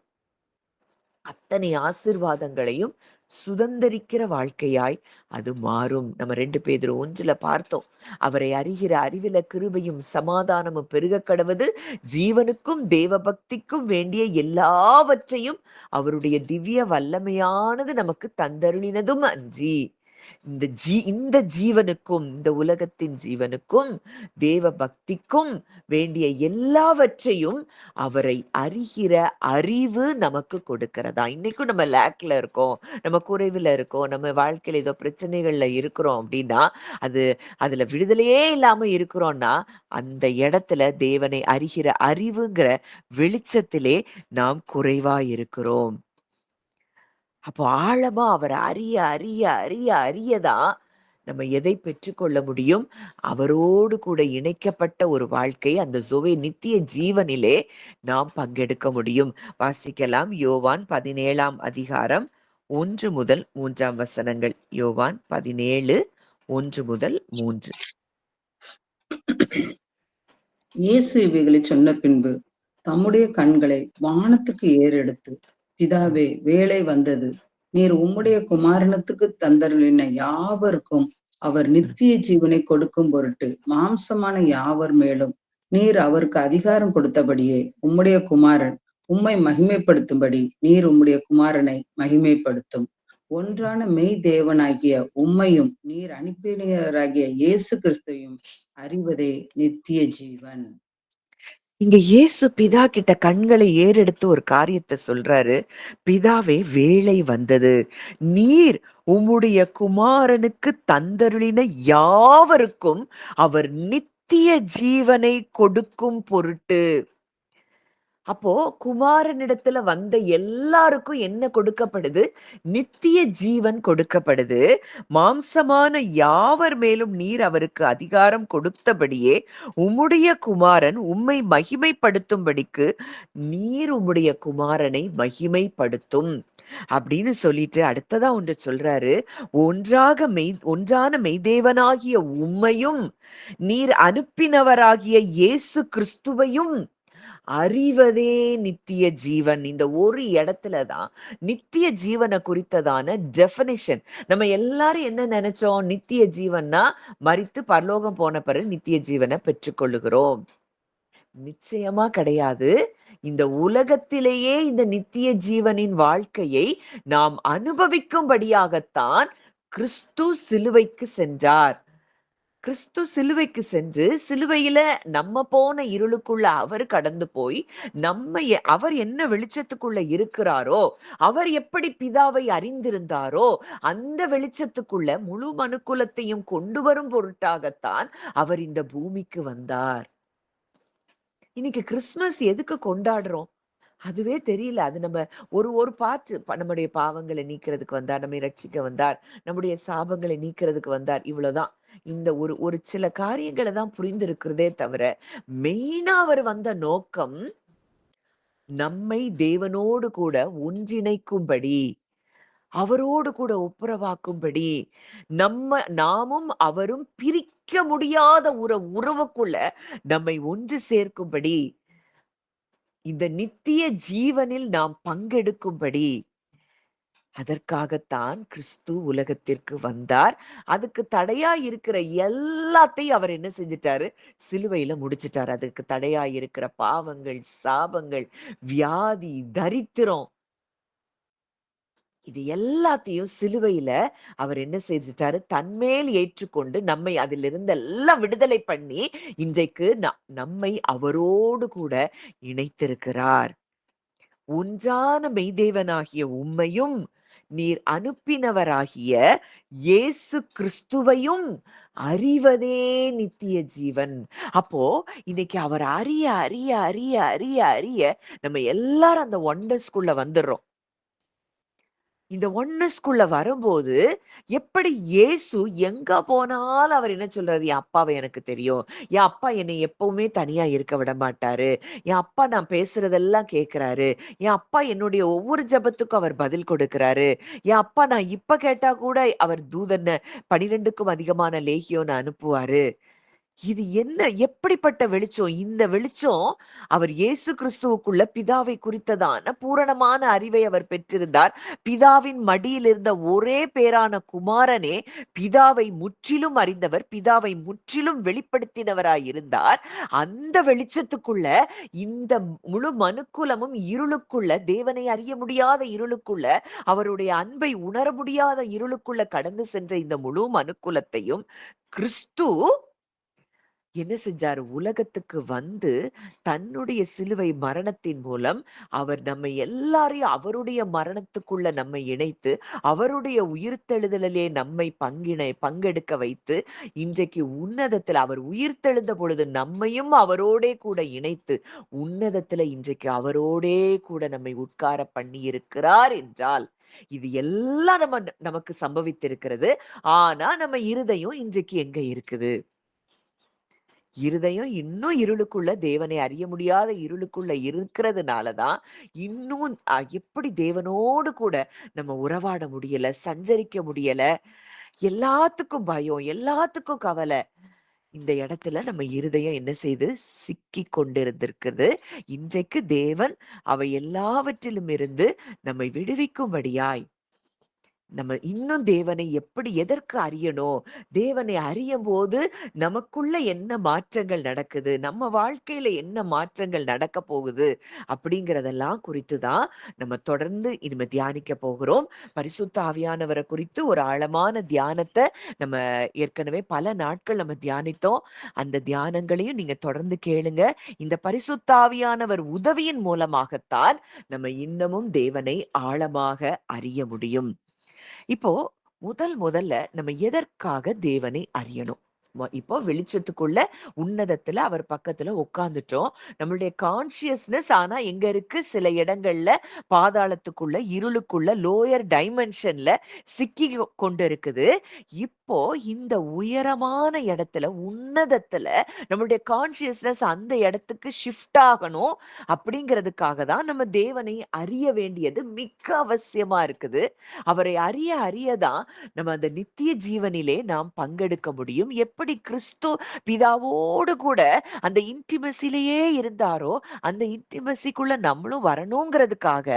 அத்தனை ஆசீர்வாதங்களையும் சுதந்தரிக்கிற வாழ்க்கையாய் அது மாறும். நம்ம 2 பேதுரு 1 பார்த்தோம். அவரை அறிகிற அறிவில கிருபையும் சமாதானமும் பெருகக் கடவது, ஜீவனுக்கும் தேவபக்திக்கும் வேண்டிய எல்லாவற்றையும் அவருடைய திவ்ய வல்லமையானது நமக்கு தந்தருளினதும் அன்றி, இந்த ஜீவனுக்கும், இந்த உலகத்தின் ஜீவனுக்கும், தேவ பக்திக்கும் வேண்டிய எல்லாவற்றையும் அவரை அறிகிற அறிவு நமக்கு கொடுக்கிறதா. இன்னைக்கும் நம்ம லேக்ல இருக்கோம், நம்ம குறைவுல இருக்கோம், நம்ம வாழ்க்கையில ஏதோ பிரச்சனைகள்ல இருக்கிறோம் அப்படின்னா, அதுல விடுதலையே இல்லாம இருக்கிறோம்னா, அந்த இடத்துல தேவனை அறிகிற அறிவுங்கிற வெளிச்சத்திலே நாம் குறைவா இருக்கிறோம். அப்போ ஆழமா அவர அறிய, அறிய, அறிய, அறியதான் நம்ம எதை பெற்றுக்கொள்ள முடியும்? அவரோடு கூட இணைக்கப்பட்ட ஒரு வாழ்க்கை, அந்த நித்திய ஜீவனிலே நாம் பங்கெடுக்க முடியும். வாசிக்கலாம். யோவான் 17ஆம் அதிகாரம் 1 முதல் 3ஆம் வசனங்கள். யோவான் 17, 1 முதல் 3. இயேசு இவைகளைச் சொன்ன பின்பு, தம்முடைய கண்களை வானத்துக்கு ஏறெடுத்து, பிதாவே, வேளை வந்தது. நீர் உம்முடைய குமாரனத்துக்குத் தந்தருளின யாவருக்கும் அவர் நித்திய ஜீவனை கொடுக்கும் பொருட்டு, மாம்சமான யாவர் மேலும் நீர் அவருக்கு அதிகாரம் கொடுத்தபடியே, உம்முடைய குமாரன் உம்மை மகிமைப்படுத்தும்படி நீர் உம்முடைய குமாரனை மகிமைப்படுத்தும். ஒன்றான மெய் தேவனாகிய உம்மையும் நீர் அனுப்பினராகிய இயேசு கிறிஸ்துவையும் அறிவதே நித்திய ஜீவன். இங்க இயேசு பிதா கிட்ட கண்களை ஏறெடுத்து ஒரு காரியத்தை சொல்றாரு. பிதாவே, வேளை வந்தது. நீர் உம்முடைய குமாரனுக்கு தந்தருளின யாவருக்கும் அவர் நித்திய ஜீவனை கொடுக்கும் பொருட்டு. அப்போ குமாரனிடத்துல வந்த எல்லாருக்கும் என்ன கொடுக்கப்படுது? நித்திய ஜீவன் கொடுக்கப்படுது. மாம்சமான யாவர் மேலும் நீர் அவருக்கு அதிகாரம் கொடுத்தபடியே, உம்முடைய குமாரன் உம்மை மகிமைப்படுத்தும்படிக்கு நீர் உம்முடைய குமாரனை மகிமைப்படுத்தும். அப்படின்னு சொல்லிட்டு அடுத்ததா ஒன்று சொல்றாரு. ஒன்றான மெய்தேவனாகிய உம்மையும் நீர் அனுப்பினவராகிய இயேசு கிறிஸ்துவையும் அறிவதே நித்திய ஜீவன். இந்த ஒரு இடத்துல தான் நித்திய ஜீவனை குறித்ததான டெஃபினிஷன். நம்ம எல்லாரும் என்ன நினைச்சோம்? நித்திய ஜீவன்னா மரித்து பரலோகம் போன பிறகு நித்திய ஜீவனை பெற்றுக்கொள்ளுகிறோம். நிச்சயமா கிடையாது. இந்த உலகத்திலேயே இந்த நித்திய ஜீவனின் வாழ்க்கையை நாம் அனுபவிக்கும்படியாகத்தான் கிறிஸ்து சிலுவைக்கு சென்றார். கிறிஸ்து சிலுவைக்கு சென்று சிலுவையில நம்ம போன இருளுக்குள்ள அவர் கடந்து போய் அவர் என்ன வெளிச்சத்துக்குள்ள இருக்கிறாரோ, அவர் எப்படி பிதாவை அறிந்திருந்தாரோ அந்த வெளிச்சத்துக்குள்ள முழு மனுக்குலத்தையும் கொண்டு வரும் பொருட்டாகத்தான் அவர் இந்த பூமிக்கு வந்தார். இன்னைக்கு கிறிஸ்துமஸ் எதுக்கு கொண்டாடுறோம்? அதுவே தெரியல. அது நம்ம ஒரு ஒரு நம்முடைய பாவங்களை நீக்கிறதுக்கு வந்தார், நம்மை ரட்சிக்க வந்தார், நம்முடைய சாபங்களை நீக்கிறதுக்கு வந்தார். இவ்வளவுதான். இந்த ஒரு ஒரு சில காரியங்களை தான் புரிந்திருக்கிறதே தவிர, மெயினா அவர் வந்த நோக்கம் நம்மை தேவனோடு கூட ஒன்றிணைக்கும்படி, அவரோடு கூட ஒப்புரவாக்கும்படி, நாமும் அவரும் பிரிக்க முடியாத உறவுக்குள்ள நம்மை ஒன்று சேர்க்கும்படி, இந்த நித்திய ஜீவனில் நாம் பங்கெடுக்கும்படி, அதற்காகத்தான் கிறிஸ்து உலகத்திற்கு வந்தார். அதுக்கு தடையா இருக்கிற எல்லாத்தையும் அவர் என்ன செஞ்சிட்டாரு? சிலுவையில முடிச்சிட்டாரு. அதுக்கு தடையா இருக்கிற பாவங்கள், சாபங்கள், வியாதி, தரித்திரம், இது எல்லாத்தையும் சிலுவையில அவர் என்ன செஞ்சிட்டாரு? தன்மேல் ஏற்றுக்கொண்டு நம்மை அதிலிருந்து எல்லாம் விடுதலை பண்ணி இன்றைக்கு நம்மை அவரோடு கூட இணைத்திருக்கிறார். ஒன்றான மெய்தேவனாகிய உம்மையும் நீர் அனுப்பினவராகிய இயேசு கிறிஸ்துவையும் அறிவதே நித்திய ஜீவன். அப்போ இன்னைக்கு அவர் அறிய அறிய அறிய அறிய அறிய நம்ம எல்லாரும் அந்த ஒண்டர்ஸ்குள்ள வந்துடுறோம். இந்த ஒன்னஸ்குள்ள வரும்போது எப்படி இயேசு எங்க போனாலும் அவர் என்ன சொல்றாரு? என் அப்பாவை எனக்கு தெரியும். என் அப்பா என்னை எப்பவுமே தனியா இருக்க விட மாட்டாரு. என் அப்பா நான் பேசுறதெல்லாம் கேட்கிறாரு. என் அப்பா என்னுடைய ஒவ்வொரு ஜெபத்துக்கும் அவர் பதில் கொடுக்கிறாரு. என் அப்பா நான் இப்ப கேட்டா கூட அவர் தூதன 12க்கும் அதிகமான லேகியோன்னு அனுப்புவாரு. இது என்ன எப்படிப்பட்ட வெளிச்சம்? இந்த வெளிச்சம் அவர் இயேசு கிறிஸ்துவுக்குள்ள பிதாவை குறித்ததான பூரணமான அறிவை அவர் பெற்றிருந்தார். பிதாவின் மடியில் இருந்த ஒரே பேரான குமாரனே பிதாவை முற்றிலும் அறிந்தவர், பிதாவை முற்றிலும் வெளிப்படுத்தினவராய் இருந்தார். அந்த வெளிச்சத்துக்குள்ள இந்த முழு மனுக்குலமும் இருளுக்குள்ள, தேவனை அறிய முடியாத இருளுக்குள்ள, அவருடைய அன்பை உணர முடியாத இருளுக்குள்ள கடந்து சென்ற இந்த முழு மனுக்குலத்தையும் கிறிஸ்து என்ன செஞ்சாரு? உலகத்துக்கு வந்து தன்னுடைய சிலுவை மரணத்தின் மூலம் அவர் நம்மை எல்லாரையும் அவருடைய மரணத்துக்குள்ள நம்மை இணைத்து, அவருடைய உயிர்த்தெழுதலிலே நம்மை பங்கெடுக்க வைத்து, இன்றைக்கு உன்னதத்துல அவர் உயிர்த்தெழுந்த பொழுது நம்மையும் அவரோடே கூட இணைத்து, உன்னதத்துல இன்றைக்கு அவரோடே கூட நம்மை உட்கார பண்ணி இருக்கிறார் என்றால், இது எல்லாம் நமக்கு சம்பவித்திருக்கிறது. ஆனா நம்ம இருதயம் இன்றைக்கு எங்க இருக்குது? இருதயம் இன்னும் இருளுக்குள்ள, தேவனை அறிய முடியாத இருளுக்குள்ள இருக்கிறதுனாலதான் இன்னும் எப்படி தேவனோடு கூட நம்ம உறவாட முடியல, சஞ்சரிக்க முடியல. எல்லாத்துக்கும் பயம், எல்லாத்துக்கும் கவலை. இந்த இடத்துல நம்ம இருதயம் என்ன செய்து சிக்கி கொண்டிருந்திருக்கிறது. இன்றைக்கு தேவன் அவை எல்லாவற்றிலும் இருந்து நம்மை விடுவிக்கும்படியாய் நம்ம இன்னும் தேவனை எதற்கு அறியணும்? தேவனை அறியும்போது நமக்குள்ள என்ன மாற்றங்கள் நடக்குது? நம்ம வாழ்க்கையில என்ன மாற்றங்கள் நடக்க போகுது? அப்படிங்கிறதெல்லாம் குறித்து தான் நம்ம தொடர்ந்து இனிமே தியானிக்க போகிறோம். பரிசுத்த ஆவியானவரை குறித்து ஒரு ஆழமான தியானத்தை நம்ம ஏற்கனவே பல நாட்கள் நம்ம தியானித்தோம். அந்த தியானங்களையும் நீங்க தொடர்ந்து கேளுங்க. இந்த பரிசுத்த ஆவியானவர் உதவியின் மூலமாகத்தான் நம்ம இன்னமும் தேவனை ஆழமாக அறிய முடியும். இப்போ முதல்ல நம்ம எதற்காக தேவனை அறியணும்? இப்போ வெளிச்சத்துக்குள்ள உன்னதத்துல அவர் பக்கத்துல உட்கார்ந்துட்டோம். நம்மளுடைய கான்சியஸ்னஸ் ஆனா எங்க இருக்கு? சில இடங்கள்ல பாதாளத்துக்குள்ள, இருளுக்குள்ள, லோயர் டைமென்ஷன்ல சிக்கி கொண்டு இருக்குது. எப்போ இந்த உயரமான இடத்துல, உன்னதத்துல நம்மளுடைய கான்ஷியஸ்னஸ் அந்த இடத்துக்கு ஷிஃப்ட் ஆகணும் அப்படிங்கிறதுக்காக தான் நம்ம தேவனை அறிய வேண்டியது மிக அவசியமா இருக்குது. அவரை அறிய அறிய தான் நம்ம அந்த நித்திய ஜீவனிலே நாம் பங்கெடுக்க முடியும். எப்படி கிறிஸ்து பிதாவோடு கூட அந்த இன்டிமசிலேயே இருந்தாரோ, அந்த இன்டிமசிக்குள்ள நம்மளும் வரணுங்கிறதுக்காக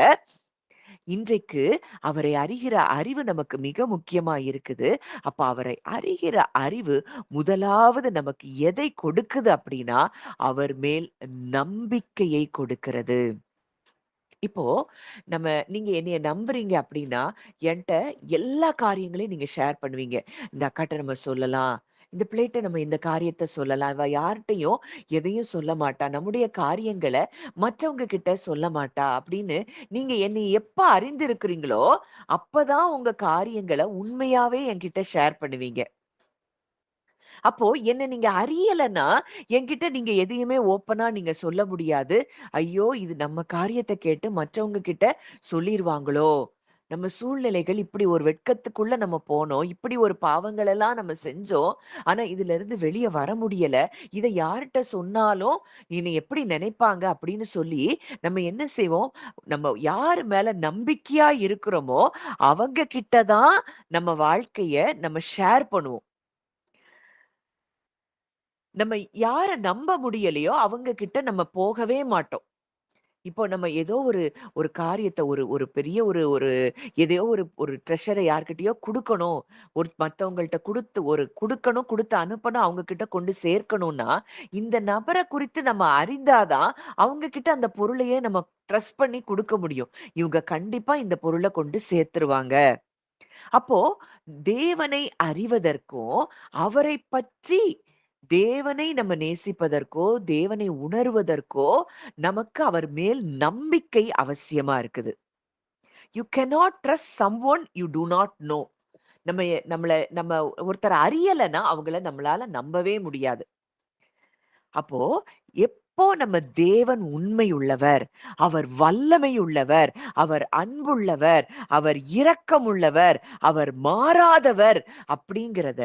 இன்றைக்கு அவரை அறிகிற அறிவு நமக்கு மிக முக்கியமா இருக்குது. அப்ப அவரை அறிகிற அறிவு முதலாவது நமக்கு எதை கொடுக்குது அப்படின்னா, அவர் மேல் நம்பிக்கையை கொடுக்கிறது. இப்போ நீங்க என்னைய நம்புறீங்க அப்படின்னா, என்ட்ட எல்லா காரியங்களையும் நீங்க ஷேர் பண்ணுவீங்க. இந்த அக்காட்ட நம்ம சொல்லலாம். இந்த பிள்ளைட்ட நம்ம இந்த காரியத்த சொல்லலாம். இவ யார்ட்டயும் எதையும் சொல்ல மாட்டா. நம்முடைய காரியங்கள மற்றவங்க கிட்ட சொல்ல மாட்டா அப்படின்னு நீங்க என்னைய எப்ப அறிந்திருக்கிறீங்களோ, அப்பதான் உங்க காரியங்கள உண்மையாவே என்கிட்ட ஷேர் பண்ணுவீங்க. அப்போ என்ன நீங்க அறியலன்னா, என்கிட்ட நீங்க எதையுமே ஓப்பனா நீங்க சொல்ல முடியாது. ஐயோ! இது நம்ம காரியத்த கேட்டு மற்றவங்க கிட்ட சொல்லிருவாங்களோ! நம்ம சூழ்நிலைகள் இப்படி ஒரு வெட்கத்துக்குள்ள நம்ம போனோம். இப்படி ஒரு பாவங்கள் எல்லாம் நம்ம செஞ்சோம். ஆனா இதுலருந்து வெளிய வர முடியல. இத யார்ட்ட சொன்னாலும் என்னை எப்படி நினைப்பாங்க அப்படின்னு சொல்லி, நம்ம என்ன செய்வோம்? நம்ம யார் மேல நம்பிக்கையா இருக்கிறோமோ, அவங்க கிட்ட தான் நம்ம வாழ்க்கைய நம்ம ஷேர் பண்ணுவோம். நம்ம யார நம்ப முடியலையோ, அவங்க கிட்ட நம்ம போகவே மாட்டோம். இப்போ நம்ம ஏதோ ஒரு ஒரு காரியத்த ஒரு ஒரு பெரிய ஒரு ஒரு எதையோ ஒரு ஒரு ட்ரெஷர யார்கிட்டயோ குடுக்கணும். மத்தவங்கள்ட்ட குடுக்கணும், குடுத்து அனுப்பணும், அவங்க கிட்ட கொண்டு சேர்க்கணும்னா, இந்த நபர குறித்து நம்ம அறிந்தா தான், அவங்க கிட்ட அந்த பொருளையே நம்ம ட்ரஸ்ட் பண்ணி குடுக்க முடியும். இவங்க கண்டிப்பா இந்த பொருள கொண்டு சேர்த்துருவாங்க. அப்போ தேவனை அறிவதற்கும், அவரைப் பற்றி தேவனை நம்ம நேசிப்பதற்கோ, தேவனை உணருவதற்கோ, நமக்கு அவர் மேல் நம்பிக்கை அவசியமா இருக்குது. You cannot trust someone you do not know. நம்ம ஒருத்தர அறியலன்னா, அவங்கள நம்மளால நம்பவே முடியாது. அப்போ எப்போ நம்ம தேவன் உண்மை உள்ளவர், அவர் வல்லமை உள்ளவர், அவர் அன்புள்ளவர், அவர் இரக்கமுள்ளவர், அவர் மாறாதவர் அப்படிங்கிறத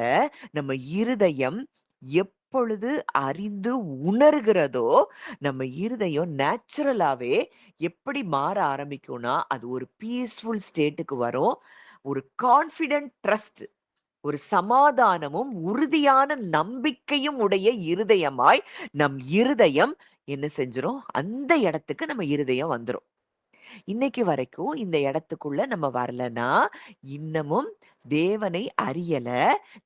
நம்ம இருதயம் எப்பொழுது அறிந்து உணர்கிறதோ, நம்ம இருதயம் நேச்சுரலாவே எப்படி மாற ஆரம்பிக்கும்னா, அது ஒரு பீஸ்ஃபுல் ஸ்டேட்டுக்கு வரும். ஒரு கான்ஃபிடென்ட் ட்ரஸ்ட், ஒரு சமாதானமும் உறுதியான நம்பிக்கையும் உடைய இருதயமாய் நம் இருதயம் என்ன செஞ்சிரும்? அந்த இடத்துக்கு நம்ம இருதயம் வந்துரும். இன்னைக்கு வரைக்கும் இந்த இடத்துக்குள்ள நம்ம வரலன்னா, இன்னமும் தேவனை அறியல.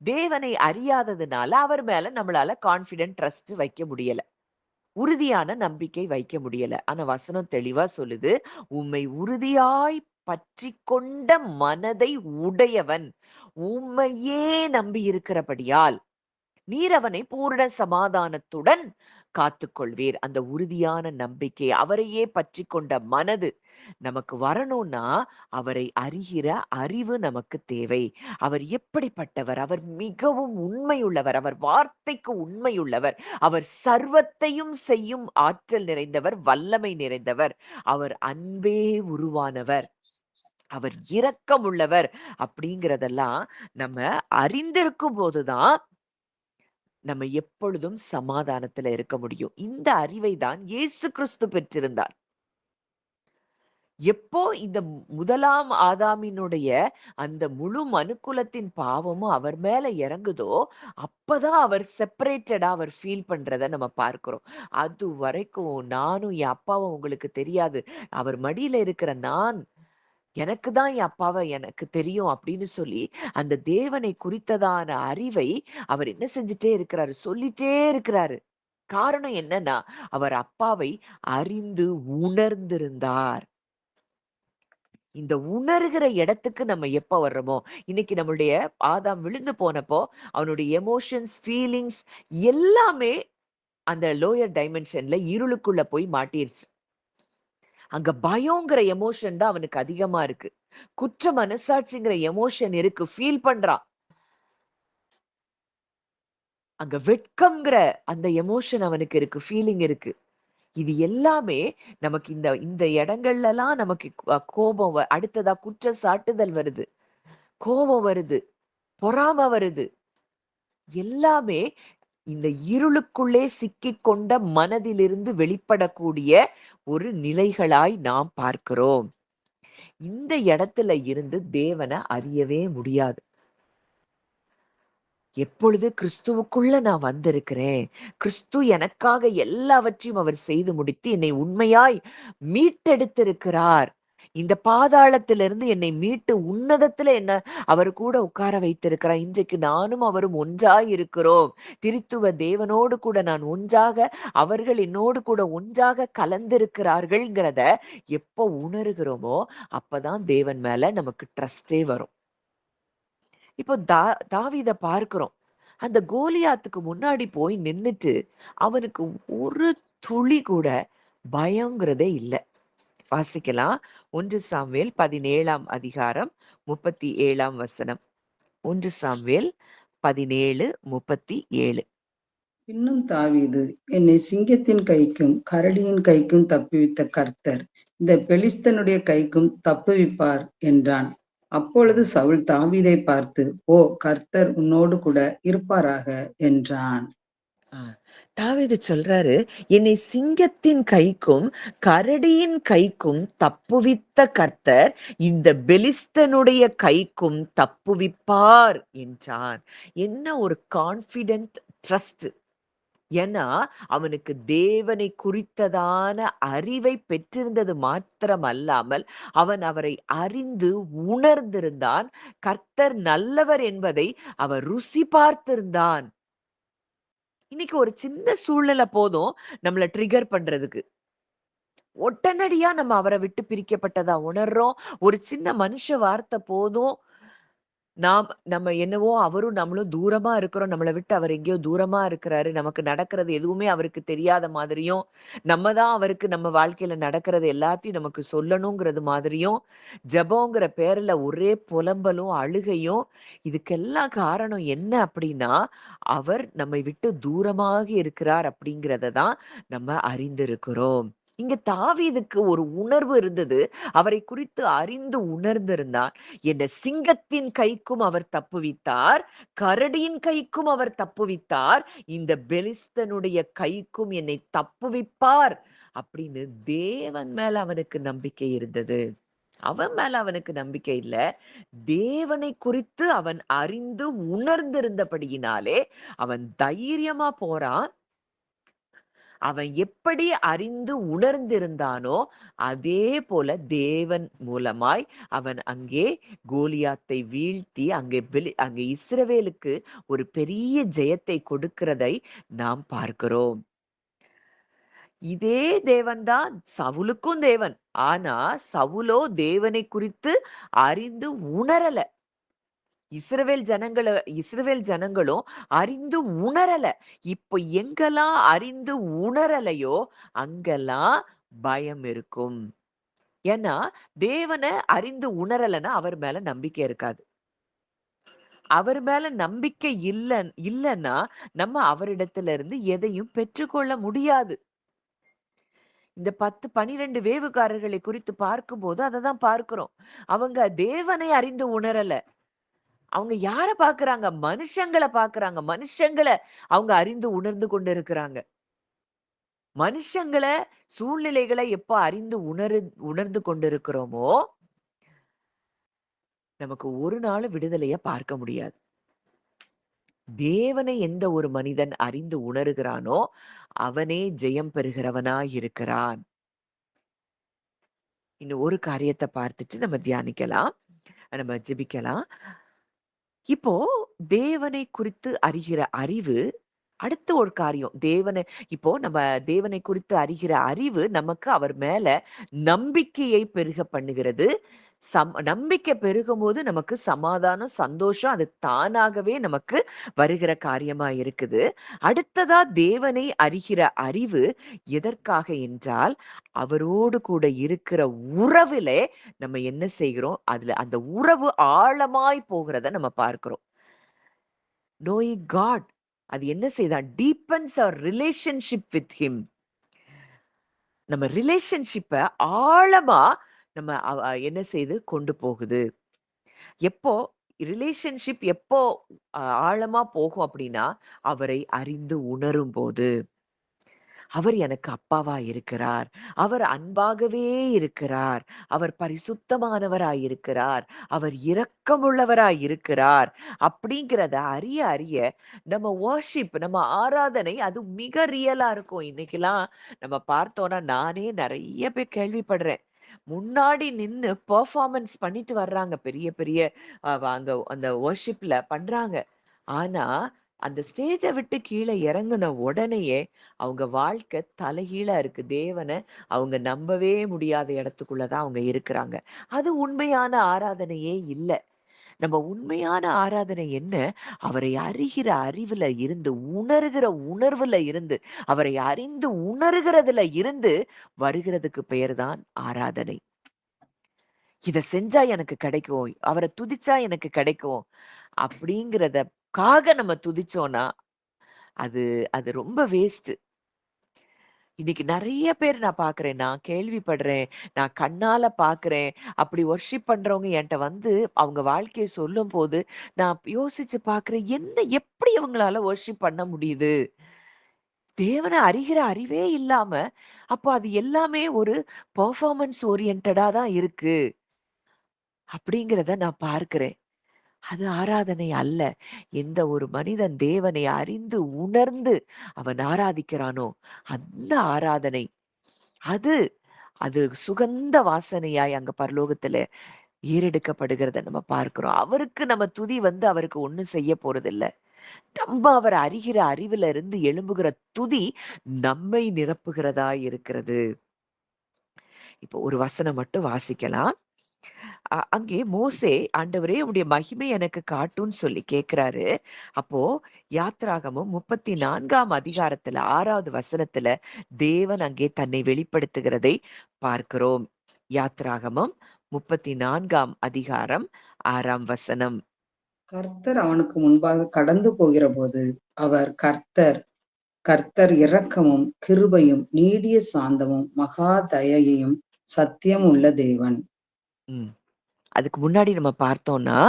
தேவனை அறியாததுனால அவர் மேல நம்மளால கான்ஃபிடென்ட் ட்ரஸ்ட் வைக்க முடியல. உறுதியான நம்பிக்கை வைக்க முடியல. ஆனா வசனம் தெளிவா சொல்லுது, "உம்மை உறுதியாய் பற்றிக்கொண்ட மனதை உடையவன், உம்மையே நம்பியிருக்கிறபடியால்" நீர் அவனை பூரண சமாதானத்துடன் காத்துக்கொள்வீர். அந்த உறுதியான நம்பிக்கை, அவரையே பற்றிக் கொண்ட மனது நமக்கு வரணும்னா, அவரை அறிகிற அறிவு நமக்கு தேவை. அவர் எப்படிப்பட்டவர்? அவர் மிகவும் உண்மையுள்ளவர். அவர் வார்த்தைக்கு உண்மையுள்ளவர். அவர் சர்வத்தையும் செய்யும் ஆற்றல் நிறைந்தவர், வல்லமை நிறைந்தவர். அவர் அன்பே உருவானவர். அவர் இரக்கமுள்ளவர் அப்படிங்கிறதெல்லாம் நம்ம அறிந்திருக்கும் போதுதான் நம்ம எப்பொழுதும் சமாதானத்துல இருக்க முடியும். இந்த அறிவை தான் இயேசு கிறிஸ்து பெற்றிருந்தார். எப்போ இந்த முதலாம் ஆதாமினுடைய அந்த முழு மனுக்குலத்தின் பாவமும் அவர் மேல இறங்குதோ, அப்பதான் அவர் செப்பரேட்டடா அவர் ஃபீல் பண்றத நம்ம பார்க்கிறோம். அதுவரைக்கும் நானும் என் அப்பாவும் உங்களுக்கு தெரியாது. அவர் மடியில இருக்கிற நான், எனக்கு தான் என் அப்பாவ எனக்கு தெரியும் அப்படின்னு சொல்லி, அந்த தேவனை குறித்ததான அறிவை அவர் என்ன செஞ்சுட்டே இருக்கிறாரு? சொல்லிட்டே இருக்கிறாரு. காரணம் என்னன்னா, அவர் அப்பாவை அறிந்து உணர்ந்திருந்தார். இந்த உணர்கிற இடத்துக்கு நம்ம எப்ப வர்றோமோ, இன்னைக்கு நம்மளுடைய ஆதாம் விழுந்து போனப்போ, அவனுடைய எமோஷன்ஸ், ஃபீலிங்ஸ் எல்லாமே அந்த லோயர் டைமென்ஷன்ல இருளுக்குள்ள போய் மாட்டிருச்சு. அங்க பயம்ங்கிற எமோஷன் தான் அவனுக்கு அதிகமா இருக்கு. குற்ற மனசாட்சிங்கிற எமோஷன் இருக்கு. ஃபீல் பண்றான். அங்க வெட்கம்ங்கிற அந்த எமோஷன் அவனுக்கு இருக்கு. ஃபீலிங் இருக்கு. இது எல்லாமே நமக்கு இந்த இந்த இடங்கள்லலாம் நமக்கு கோபம் அடுத்ததா குற்ற சாட்டுதல் வருது. கோபம் வருது. பொறாம வருது. எல்லாமே இந்த இருளுக்குள்ளே சிக்கிக்கொண்ட மனதிலிருந்து வெளிப்படக்கூடிய ஒரு நிலைகளாய் நாம் பார்க்கிறோம். இந்த இடத்துல இருந்து தேவன அறியவே முடியாது. எப்பொழுது கிறிஸ்துவுக்குள்ள நான் வந்திருக்கிறேன், கிறிஸ்து எனக்காக எல்லாவற்றையும் அவர் செய்து முடித்து என்னை உண்மையாய் மீட்டெடுத்திருக்கிறார். இந்த பாதாளத்திலிருந்து என்னை மீட்டு உன்னதத்துல என்ன அவர் கூட உட்கார வைத்திருக்கிறார். இன்றைக்கு நானும் அவரும் ஒன்றாய் இருக்கிறோம். திருத்துவ தேவனோடு கூட நான் ஒன்றாக, அவர்கள் என்னோடு கூட ஒன்றாக கலந்திருக்கிறார்கள்ங்கிறத எப்போ உணர்கிறோமோ, அப்பதான் தேவன் மேல நமக்கு ட்ரஸ்டே வரும். இப்போ தாவீத பார்க்கிறோம். அந்த கோலியாத்துக்கு முன்னாடி போய் நின்னுட்டு, அவனுக்கு ஒரு துளி கூட பயம்ங்கிறதே இல்ல. வாசிக்கலாம். 1 சாமுவேல் 17ஆம் அதிகாரம் 37ஆம் வசனம். 1 சாமுவேல் 17:37. பின்னும் தாவீது, என்னை சிங்கத்தின் கைக்கும் கரடியின் கைக்கும் தப்புவித்த கர்த்தர் இந்த பெலிஸ்தனுடைய கைக்கும் தப்புவிப்பார் என்றான். அப்பொழுது சவுல் தாவீதை பார்த்து, ஓ, கர்த்தர் உன்னோடு கூட இருப்பாராக என்றான். ஆ. தாவீது சொல்றாரு, என்னை சிங்கத்தின் கைக்கும், கரடியின் கைக்கும் தப்புவித்த கர்த்தர், இந்த பெலிஸ்தனுடைய கைக்கும் தப்புவிப்பார் என்றான். என்ன ஒரு கான்ஃபிடென்ட் ட்ரஸ்ட். ஏன்னா, அவனுக்கு தேவனை குறித்ததான அறிவை பெற்றிருந்தது மாத்திரமல்லாமல், அவன் அவரை அறிந்து உணர்ந்திருந்தான். கர்த்தர் நல்லவர் என்பதை அவன் ருசி பார்த்திருந்தான். இன்னைக்கு ஒரு சின்ன சூழ்நிலை போதும் நம்மள ட்ரிகர் பண்றதுக்கு. உடனடியா நம்ம அவர விட்டு பிரிக்கப்பட்டதா உணர்றோம். ஒரு சின்ன மனுஷ வார்த்தை போதும், நம்ம என்னவோ அவரும் நம்மளும் தூரமா இருக்கிறோம். நம்மள விட்டு அவர் எங்கேயோ தூரமா இருக்கிறாரு. நமக்கு நடக்கிறது எதுவுமே அவருக்கு தெரியாத மாதிரியும், நம்ம தான் அவருக்கு நம்ம வாழ்க்கையில நடக்கிறது எல்லாத்தையும் நமக்கு சொல்லணுங்கிறது மாதிரியும், ஜெபம்ங்கிற பேர்ல ஒரே புலம்பலும், அழுகையும். இதுக்கெல்லாம் காரணம் என்ன அப்படின்னா, அவர் நம்மை விட்டு தூரமாக இருக்கிறார் அப்படிங்கிறத தான் நம்ம அறிந்திருக்கிறோம். இங்க தாவீதுக்கு ஒரு உணர்வு இருந்தது. அவரை குறித்து அறிந்து உணர்ந்திருந்தான். என்ன சிங்கத்தின் கைக்கும் அவர் தப்புவித்தார், கரடியின் கைக்கும் அவர் தப்புவித்தார், இந்த பெலிஸ்தனுடைய கைக்கும் என்னை தப்புவிப்பார் அப்படின்னு தேவன் மேல அவனுக்கு நம்பிக்கை இருந்தது. அவன் மேல அவனுக்கு நம்பிக்கை இல்ல. தேவனை குறித்து அவன் அறிந்து உணர்ந்திருந்தபடியினாலே அவன் தைரியமா போறான். அவன் எப்படி அறிந்து உணர்ந்திருந்தானோ, அதே போல தேவன் மூலமாய் அவன் அங்கே கோலியாத்தை வீழ்த்தி, அங்கே இஸ்ரவேலுக்கு ஒரு பெரிய ஜெயத்தை கொடுக்கிறதை நாம் பார்க்கிறோம். இதே தேவன் தான் சவுலுக்கும் தேவன். ஆனா, சவுலோ தேவனை குறித்து அறிந்து உணரல. இஸ்ரவேல் ஜனங்களும் அறிந்து உணரல. இப்ப எங்கெல்லாம் அறிந்து உணரலையோ, அங்கெல்லாம் பயம் இருக்கும். ஏன்னா, தேவன அறிந்து உணரலன்னா, அவர் மேல நம்பிக்கை இருக்காது. அவர் மேல நம்பிக்கை இல்லன்னா, நம்ம அவரிடத்துல இருந்து எதையும் பெற்றுக்கொள்ள முடியாது. இந்த 10, 12 வேவுகாரர்களை குறித்து பார்க்கும்போது அததான் பார்க்கிறோம். அவங்க தேவனை அறிந்து உணரல. அவங்க யார பார்க்குறாங்க? மனுஷங்கள பார்க்குறாங்க. மனுஷங்கள அவங்க அறிந்து உணர்ந்து கொண்டு இருக்கிறாங்க. மனுஷங்கள, சூழ்நிலைகள எப்ப அறிந்து உணர்ந்து கொண்டிருக்கிறோமோ, நமக்கு ஒரு நாளும் விடுதலைய பார்க்க முடியாது. தேவனை எந்த ஒரு மனிதன் அறிந்து உணருகிறானோ, அவனே ஜெயம் பெறுகிறவனாய் இருக்கிறான். இன்னும் ஒரு காரியத்த பார்த்துட்டு நம்ம தியானிக்கலாம். நம்ம ஜெபிக்கலாம். இப்போ தேவனை குறித்து அறிகிற அறிவு, அடுத்த ஒரு காரியம். இப்போ நம்ம தேவனை குறித்து அறிகிற அறிவு நமக்கு அவர் மேல நம்பிக்கையை பெருக பண்ணுகிறது. நம்பிக்கை பெருகும்போது நமக்கு சமாதானம், சந்தோஷம் அது தானாகவே நமக்கு வருகிற காரியமா இருக்குது. அடுத்ததா தேவனை அறிகிற அறிவு எதற்காக என்றால், அவரோடு கூட இருக்கிற உறவிலே நம்ம என்ன செய்கிறோம்? அதுல அந்த உறவு ஆழமாய் போகிறத நம்ம பார்க்கிறோம். Knowing God. அது என்ன செய்தான்? டீப்பன்ஸ் அவர் ரிலேஷன்ஷிப் வித் ஹிம். நம்ம ரிலேஷன்ஷிப்ப ஆழமா நம்ம என்ன செய்து கொண்டு போகுது. எப்போ ரிலேஷன்ஷிப் எப்போ ஆழமா போகும் அப்படின்னா, அவரை அறிந்து உணரும்போது. அவர் எனக்கு அப்பாவா இருக்கிறார். அவர் அன்பாகவே இருக்கிறார். அவர் பரிசுத்தமானவராய் இருக்கிறார். அவர் இரக்கமுள்ளவராய் இருக்கிறார். அப்படிங்கிறத அறிய அறிய நம்ம வொர்ஷிப், நம்ம ஆராதனை அது மிக ரியலா இருக்கும். இன்னைக்கெல்லாம் நம்ம பார்த்தோம்னா, நானே நெறைய பேர் கேள்விப்படுறேன். முன்னாடி நின்னு பெர்ஃபார்மன்ஸ் பண்ணிட்டு வர்றாங்க. பெரிய பெரிய அங்க அந்த வொர்ஷிப்ல பண்றாங்க. ஆனா, அந்த ஸ்டேஜ விட்டு கீழ இறங்குன உடனேயே அவங்க வாழ்க்கை தலைகீழா இருக்கு. தேவன அவங்க நம்பவே முடியாத இடத்துக்குள்ள தான் அவங்க இருக்கிறாங்க. அது உண்மையான ஆராதனையே இல்ல. நம்ம உண்மையான ஆராதனை என்ன? அவரை அறிகிற அறிவுல இருந்து, உணர்கிற உணர்வுல இருந்து, அவரை அறிந்து உணர்கிறதுல இருந்து வருகிறதுக்கு பெயர் தான் ஆராதனை. இத செஞ்சா எனக்கு கிடைக்கும். அவர துதிச்சா எனக்கு கிடைக்கும். அப்படிங்கிறதக்காக நம்ம துதிச்சோம்னா, அது அது ரொம்ப வேஸ்ட். இன்னைக்கு நெறைய பேர் நான் பார்க்குறேன். நான் கேள்விப்படுறேன். நான் கண்ணால பார்க்குறேன். அப்படி வொர்ஷிப் பண்றவங்க என்ட்ட வந்து அவங்க வாழ்க்கைய சொல்லும்போது, நான் யோசிச்சு பார்க்குறேன். எப்படி இவங்களால வொர்ஷிப் பண்ண முடியுது? தேவன அறிகிற அறிவே இல்லாம, அப்போ அது எல்லாமே ஒரு பெர்ஃபார்மன்ஸ் ஓரியன்டடா தான் இருக்கு. அப்படிங்கிறத நான் பார்க்கிறேன். அது ஆராதனை அல்ல. எந்த ஒரு மனிதன் தேவனை அறிந்து, உணர்ந்து அவன் ஆராதிக்கிறானோ, அந்த ஆராதனை. அது அது சுகந்த வாசனையாய் அங்க பரலோகத்தில ஏறெடுக்கப்படுகிறத நம்ம பார்க்கிறோம். அவருக்கு நம்ம துதி வந்து அவருக்கு ஒண்ணும் செய்ய போறதில்ல. நம்ம அவர அறிகிற அறிவில இருந்து எழும்புகிற துதி நம்மை நிரப்புகிறதா இருக்கிறது. இப்போ ஒரு வசனம் மட்டும் வாசிக்கலாம். அங்கே மோசே, "ஆண்டவரே உம்முடைய மகிமை எனக்கு காட்டும்ன்னு" சொல்லி கேட்கிறாரு. அப்போ யாத்ராகமம் 34ஆம் அதிகாரத்துல 6வது வசனத்துல தேவன் அங்கே தன்னை வெளிப்படுத்துகிறதை பார்க்கிறோம். யாத்ராகமம் 34ஆம் அதிகாரம் 6ஆம் வசனம். கர்த்தர் அவனுக்கு முன்பாக கடந்து போகிறபோது, அவர் கர்த்தர், கர்த்தர் இரக்கமும், கிருபையும், நீடிய சாந்தமும், மகா தயையும், சத்தியம் உள்ள தேவன். ம். அதுக்கு முன்னாடி நம்ம பார்த்தோம்னா,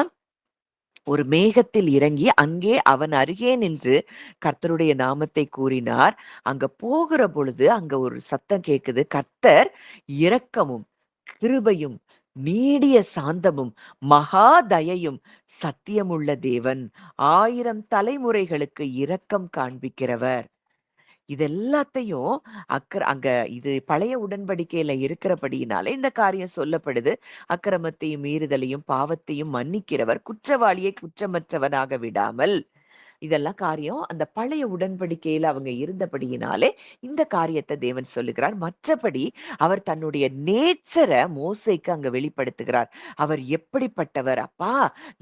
ஒரு மேகத்தில் இறங்கி அங்கே அவன் அருகே நின்று கர்த்தருடைய நாமத்தை கூறினார். அங்க போகிற பொழுது அங்க ஒரு சத்தம் கேக்குது. கர்த்தர் இரக்கமும், கிருபையும், நீடிய சாந்தமும், மகா தயையும், சத்தியமுள்ள தேவன். 1000 தலைமுறைகளுக்கு இரக்கம் காண்பிக்கிறவர். இது எல்லாத்தையும் அங்க இது பழைய உடன்படிக்கையில இருக்கிறபடியினால இந்த காரியம் சொல்லப்படுது. அக்கிரமத்தையும், மீறுதலையும், பாவத்தையும் மன்னிக்கிறவர், குற்றவாளியை குற்றமற்றவனாக விடாமல். இதெல்லாம் காரியம் அந்த பழைய உடன்படிக்கையில அவங்க இருந்தபடியினாலே இந்த காரியத்த தேவன் சொல்லுகிறார். மற்றபடி அவர் தன்னுடைய நேச்சர மோசேக்கு அங்க வெளிப்படுத்துகிறார். அவர் எப்படிப்பட்டவர்? அப்பா,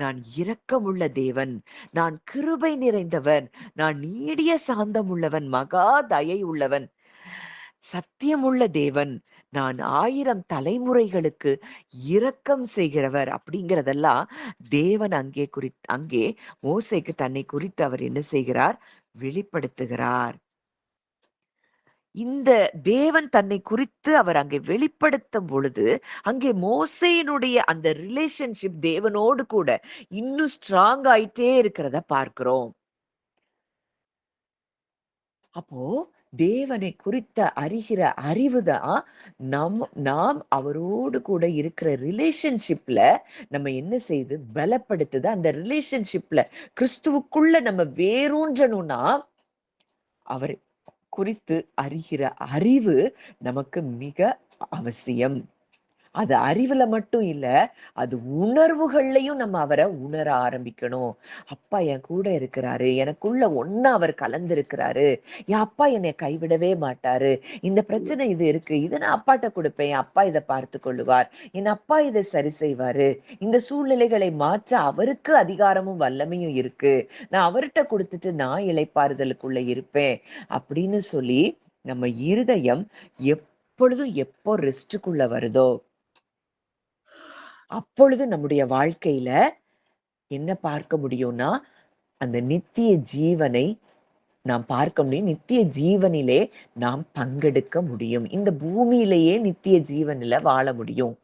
நான் இரக்கமுள்ள தேவன், நான் கிருபை நிறைந்தவன், நான் நீடிய சாந்தம் உள்ளவன், மகா தயை உள்ளவன், சத்தியமுள்ள தேவன், நான் 1000 தலைமுறைகளுக்கு இரக்கம் செய்கிறவர் அப்படிங்கிறதெல்லாம் தேவன் அங்கே மோசேக்கு தன்னை குறித்து அவர் என்ன செய்கிறார்? வெளிப்படுத்துகிறார். இந்த தேவன் தன்னை குறித்து அவர் அங்கே வெளிப்படுத்தும் பொழுது, அங்கே மோசேயினுடைய அந்த ரிலேஷன்ஷிப் தேவனோடு கூட இன்னும் ஸ்ட்ராங் ஆயிட்டே இருக்கிறத பார்க்கிறோம். அப்போ தேவனை குறித்த அறிகிற அறிவு தான் நாம் அவரோடு கூட இருக்கிற ரிலேஷன்ஷிப்ல நம்ம என்ன செய்யுது? பலப்படுத்துது. அந்த ரிலேஷன்ஷிப்ல கிறிஸ்துவுக்குள்ள நம்ம வேரூன்றணும்னா, அவரை குறித்து அறிகிற அறிவு நமக்கு மிக அவசியம். அது அறிவுல மட்டும் இல்ல, அது உணர்வுகள்லயும் நம்ம அவர உணர ஆரம்பிக்கணும். அப்பா என் கூட இருக்கிறாரு. எனக்குள்ள ஒண்ணா அவர் கலந்திருக்கிறாரு. என் அப்பா என்னைய கைவிடவே மாட்டாரு. இந்த பிரச்சனை இது இருக்கு. இத நான் அப்பாட்ட குடுப்பேன். என் அப்பா இத பார்த்துக் கொள்ளுவார். என் அப்பா இத சரி செய்வாரு. இந்த சூழ்நிலைகளை மாற்ற அவருக்கு அதிகாரமும் வல்லமையும் இருக்கு. நான் அவர்ட்ட குடுத்துட்டு நான் இளைப்பாறுதலுக்குள்ள இருப்பேன். அப்படின்னு சொல்லி நம்ம இருதயம் எப்பொழுதும் எப்போ ரெஸ்ட்டுக்குள்ள வருதோ அப்பொழுது நம்முடைய வாழ்க்கையில என்ன பார்க்க முடியும்னா, அந்த நித்திய ஜீவனை நாம் பார்க்க முடியும். நித்திய ஜீவனிலே நாம் பங்கெடுக்க முடியும். இந்த பூமியிலேயே நித்திய ஜீவனில வாழ முடியும்.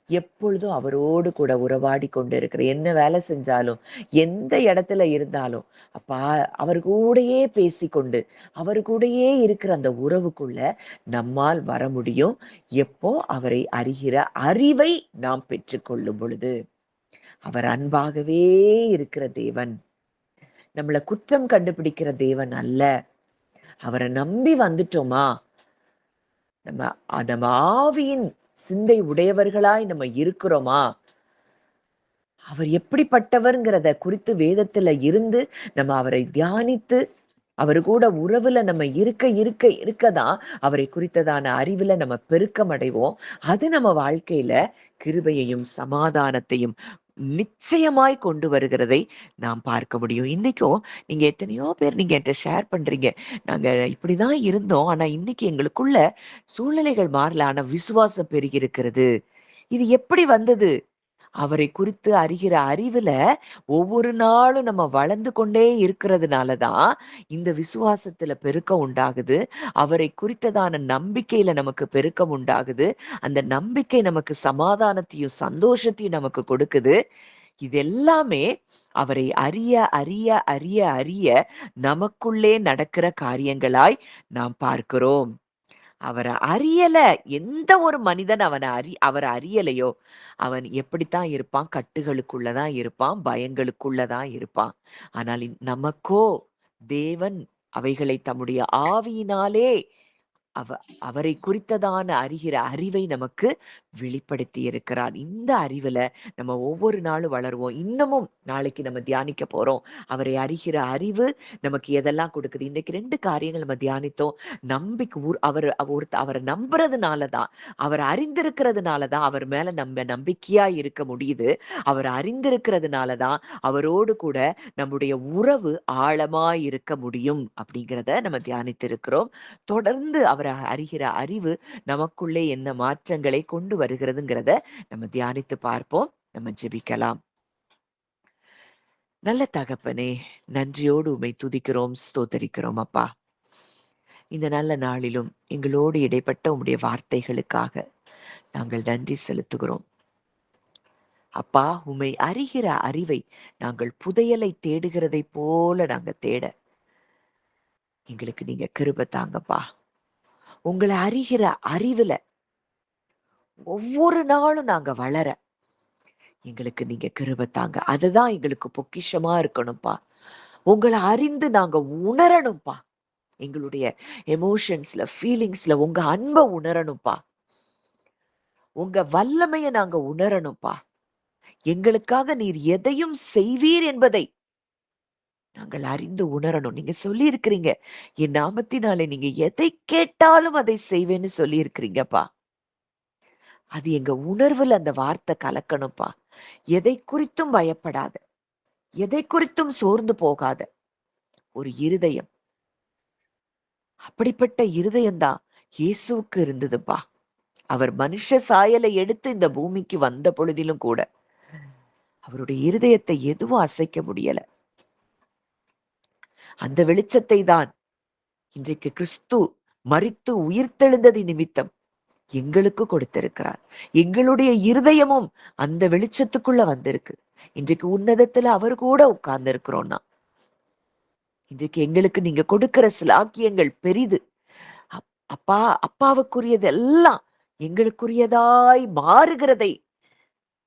எப்பொழுதும் அவரோடு கூட உறவாடி கொண்டு இருக்கிறேன். என்ன வேலை செஞ்சாலும், எந்த இடத்துல இருந்தாலும், அப்பா அவர் கூடயே பேசிக்கொண்டு, அவர் கூடயே இருக்கிற அந்த உறவுக்குள்ள நம்மால் வர முடியும். எப்போ அவரை அறிகிற அறிவை நாம் பெற்றுக்கொள்ளும் பொழுது. அவர் அன்பாகவே இருக்கிற தேவன். நம்மள குற்றம் கண்டுபிடிக்கிற தேவன் அல்ல. அவர நம்பி வந்துட்டோமா, நம்ம நம்ம ஆவியின் சிந்தை உடையவர்களாய் நம்ம இருக்கிறோமா, அவர் எப்படிப்பட்டவர்ங்கிறத குறித்து வேதத்துல இருந்து நம்ம அவரை தியானித்து, அவரு கூட உறவுல நம்ம இருக்கதான் அவரை குறித்ததான அறிவுல நம்ம பெருக்கம் அடைவோம். அது நம்ம வாழ்க்கையில கிருபையையும், சமாதானத்தையும் நிச்சயமாய் கொண்டு வருகிறதை நாம் பார்க்க முடியும். இன்னைக்கும் நீங்க எத்தனையோ பேர் நீங்க என்ட்ட ஷேர் பண்றீங்க. நாங்க இப்படிதான் இருந்தோம். ஆனா இன்னைக்கு எங்களுக்குள்ள சூழ்நிலைகள் மாறல. ஆனா விசுவாசம் பெருகியிருக்கிறது. இது எப்படி வந்தது? அவரை குறித்து அறிகிற அறிவுல ஒவ்வொரு நாளும் நம்ம வளர்ந்து கொண்டே இருக்கிறதுனால தான் இந்த விசுவாசத்துல பெருக்கம் உண்டாகுது. அவரை குறித்ததான நம்பிக்கையில நமக்கு பெருக்கம் உண்டாகுது. அந்த நம்பிக்கை நமக்கு சமாதானத்தையும், சந்தோஷத்தையும் நமக்கு கொடுக்குது. இது எல்லாமே அவரை அறிய, அறிய, அறிய, அறிய நமக்குள்ளே நடக்கிற காரியங்களாய் நாம் பார்க்கிறோம். அவர அறியல. எந்த ஒரு மனிதன் அவர அறியலையோ, அவன் எப்படித்தான் இருப்பான்? கட்டுகளுக்குள்ள தான் இருப்பான். பயங்களுக்குள்ள தான் இருப்பான். ஆனால் நமக்கோ தேவன் அவைகளை தம்முடைய ஆவியினாலே அவ அவரை குறித்ததான அறிகிற அறிவை நமக்கு வெளிப்படுத்தி இருக்கிறார். இந்த அறிவுல நம்ம ஒவ்வொரு நாளும் வளருவோம். இன்னமும் நாளைக்கு நம்ம தியானிக்க போறோம். அவரை அறிகிற அறிவு நமக்கு எதெல்லாம் கொடுக்குது. இன்னைக்கு 2 காரியங்கள் நம்ம தியானித்தோம். நம்பிக்கை அவர நம்புறதுனால தான், அவர அறிந்திருக்கிறதுனால தான் அவர் மேல நம்ம நம்பிக்கையா இருக்க முடியுது. அவர அறிந்திருக்கிறதுனால தான் அவரோடு கூட நம்முடைய உறவு ஆழமாய் இருக்க முடியும் அப்படிங்கிறத நம்ம தியானித்திருக்கிறோம். தொடர்ந்து அவர அறிகிற அறிவு நமக்குள்ளே என்ன மாற்றங்களை கொண்டு வருகிறதுங்கிறத நம்ம தியானித்து பார்ப்போம். நம்ம ஜெபிக்கலாம். நல்ல தகப்பனே, நன்றியோடு உம்மை துதிக்கிறோம், ஸ்தோத்தரிக்கிறோம் அப்பா. இந்த நல்ல நாளிலும் எங்களோடு இடைப்பட்ட உம்முடைய வார்த்தைகளுக்காக நாங்கள் நன்றி செலுத்துகிறோம். அப்பா, உம்மை அறிகிற அறிவை நாங்கள் புதையலை தேடுகிறதைப் போல நாங்க தேட எங்களுக்கு நீங்க கிருபை தாங்கப்பா. உங்கள அறிகிற அறிவுல ஒவ்வொரு நாளும் நாங்க வளர எங்களுக்கு நீங்க கிருபை தாங்க. அதுதான் எங்களுக்கு பொக்கிஷமா இருக்கணும்ப்பா. உங்கள அறிந்து நாங்க உணரணும்ப்பா. எங்களுடைய எமோஷன்ஸ்ல, ஃபீலிங்ஸ்ல உங்க அன்ப உணரணும்ப்பா. உங்க வல்லமைய நாங்க உணரணும்ப்பா. எங்களுக்காக நீர் எதையும் செய்வீர் என்பதை நாங்கள் அறிந்து உணரணும். நீங்க சொல்லியிருக்கிறீங்க, என் நாமத்தினாலே நீங்க எதை கேட்டாலும் அதை செய்வேன்னு சொல்லியிருக்கிறீங்கப்பா. அது எங்க உணர்வுல அந்த வார்த்தை கலக்கணும்ப்பா. எதை குறித்தும் பயப்படாத, எதை குறித்தும் சோர்ந்து போகாத ஒரு இருதயம். அப்படிப்பட்ட இருதயம் தான் இயேசுவுக்கு இருந்ததுப்பா. அவர் மனுஷ சாயலை எடுத்து இந்த பூமிக்கு வந்த பொழுதிலும் கூட அவருடைய இருதயத்தை எதுவும் அசைக்க முடியல. அந்த வெளிச்சத்தை தான் இன்றைக்கு கிறிஸ்து மரித்து உயிர்த்தெழுந்தது நிமித்தம் எங்களுக்கு கொடுத்திருக்கிறார். எங்களுடைய இருதயமும் அந்த வெளிச்சத்துக்குள்ள வந்திருக்கு. இன்றைக்கு உன்னதத்துல அவர் கூட உட்கார்ந்து இருக்கிறோம்னா, இன்றைக்கு எங்களுக்கு நீங்க கொடுக்கிற சிலாக்கியங்கள் பெரிது. அப்பா, அப்பாவுக்குரியது எல்லாம் எங்களுக்குரியதாய் மாறுகிறதை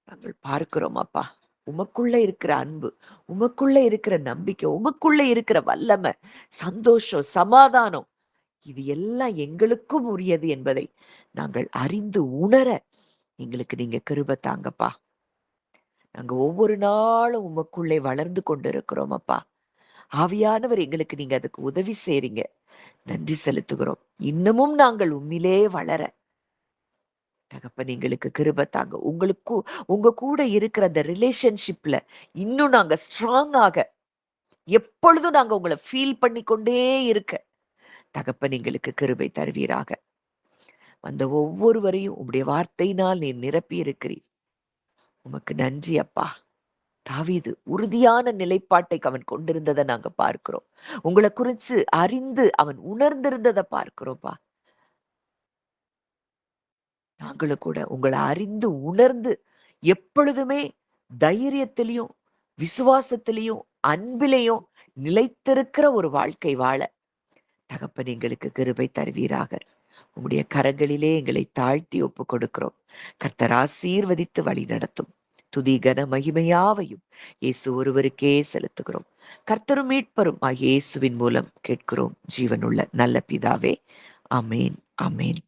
நாங்கள் பார்க்கிறோம் அப்பா. உமக்குள்ள இருக்கிற அன்பு, உமக்குள்ள இருக்கிற நம்பிக்கை, உமக்குள்ள இருக்கிற வல்லமை, சந்தோஷம், சமாதானம், இது எல்லாம் எங்களுக்கும் உரியது என்பதை நாங்கள் அறிந்து உணர எங்களுக்கு நீங்க கிருபை தாங்கப்பா. நாங்க ஒவ்வொரு நாளும் உமக்குள்ளே வளர்ந்து கொண்டிருக்கிறோம் அப்பா. ஆவியானவர் எங்களுக்கு நீங்க அதுக்கு உதவி செய்றீங்க. நன்றி செலுத்துகிறோம். இன்னமும் நாங்கள் உம்மிலே வளர தகப்பன் எங்களுக்கு கிருபை தாங்க. உங்க கூட இருக்கிற அந்த ரிலேஷன்ஷிப்ல இன்னும் நாங்க ஸ்ட்ராங் ஆக, எப்பொழுதும் நாங்க உங்கள ஃபீல் பண்ணிக்கொண்டே இருக்க தகப்பன் எங்களுக்கு கிருபை தருவீராக. வந்த ஒவ்வொருவரையும் உம்முடைய வார்த்தையினால் நீர் நிரப்பி இருக்கிறீர். உமக்கு நன்றி அப்பா. தாவீது உறுதியான நிலைப்பாட்டை அவன் கொண்டிருந்ததை நாங்க பார்க்கிறோம். உங்களை குறிச்சு அறிந்து அவன் உணர்ந்திருந்ததை பார்க்கிறோம்ப்பா. நாங்களும் கூட உங்களை அறிந்து உணர்ந்து எப்பொழுதுமே தைரியத்திலையும் விசுவாசத்திலையும் அன்பிலையும் நிலைத்திருக்கிற ஒரு வாழ்க்கை வாழ தகப்பன் எங்களுக்கு கிருபை தருவீராக. உம்முடைய கரங்களிலே எங்களை தாழ்த்தி ஒப்பு கொடுக்கிறோம். கர்த்தர் ஆசீர்வதித்து வழி நடத்தும். துதி கன மகிமையாவையும் இயேசு ஒருவருக்கே செலுத்துகிறோம். கர்த்தரும் மீட்பரும் இயேசுவின் மூலம் கேட்கிறோம் ஜீவனுள்ள நல்ல பிதாவே. ஆமேன், ஆமேன்.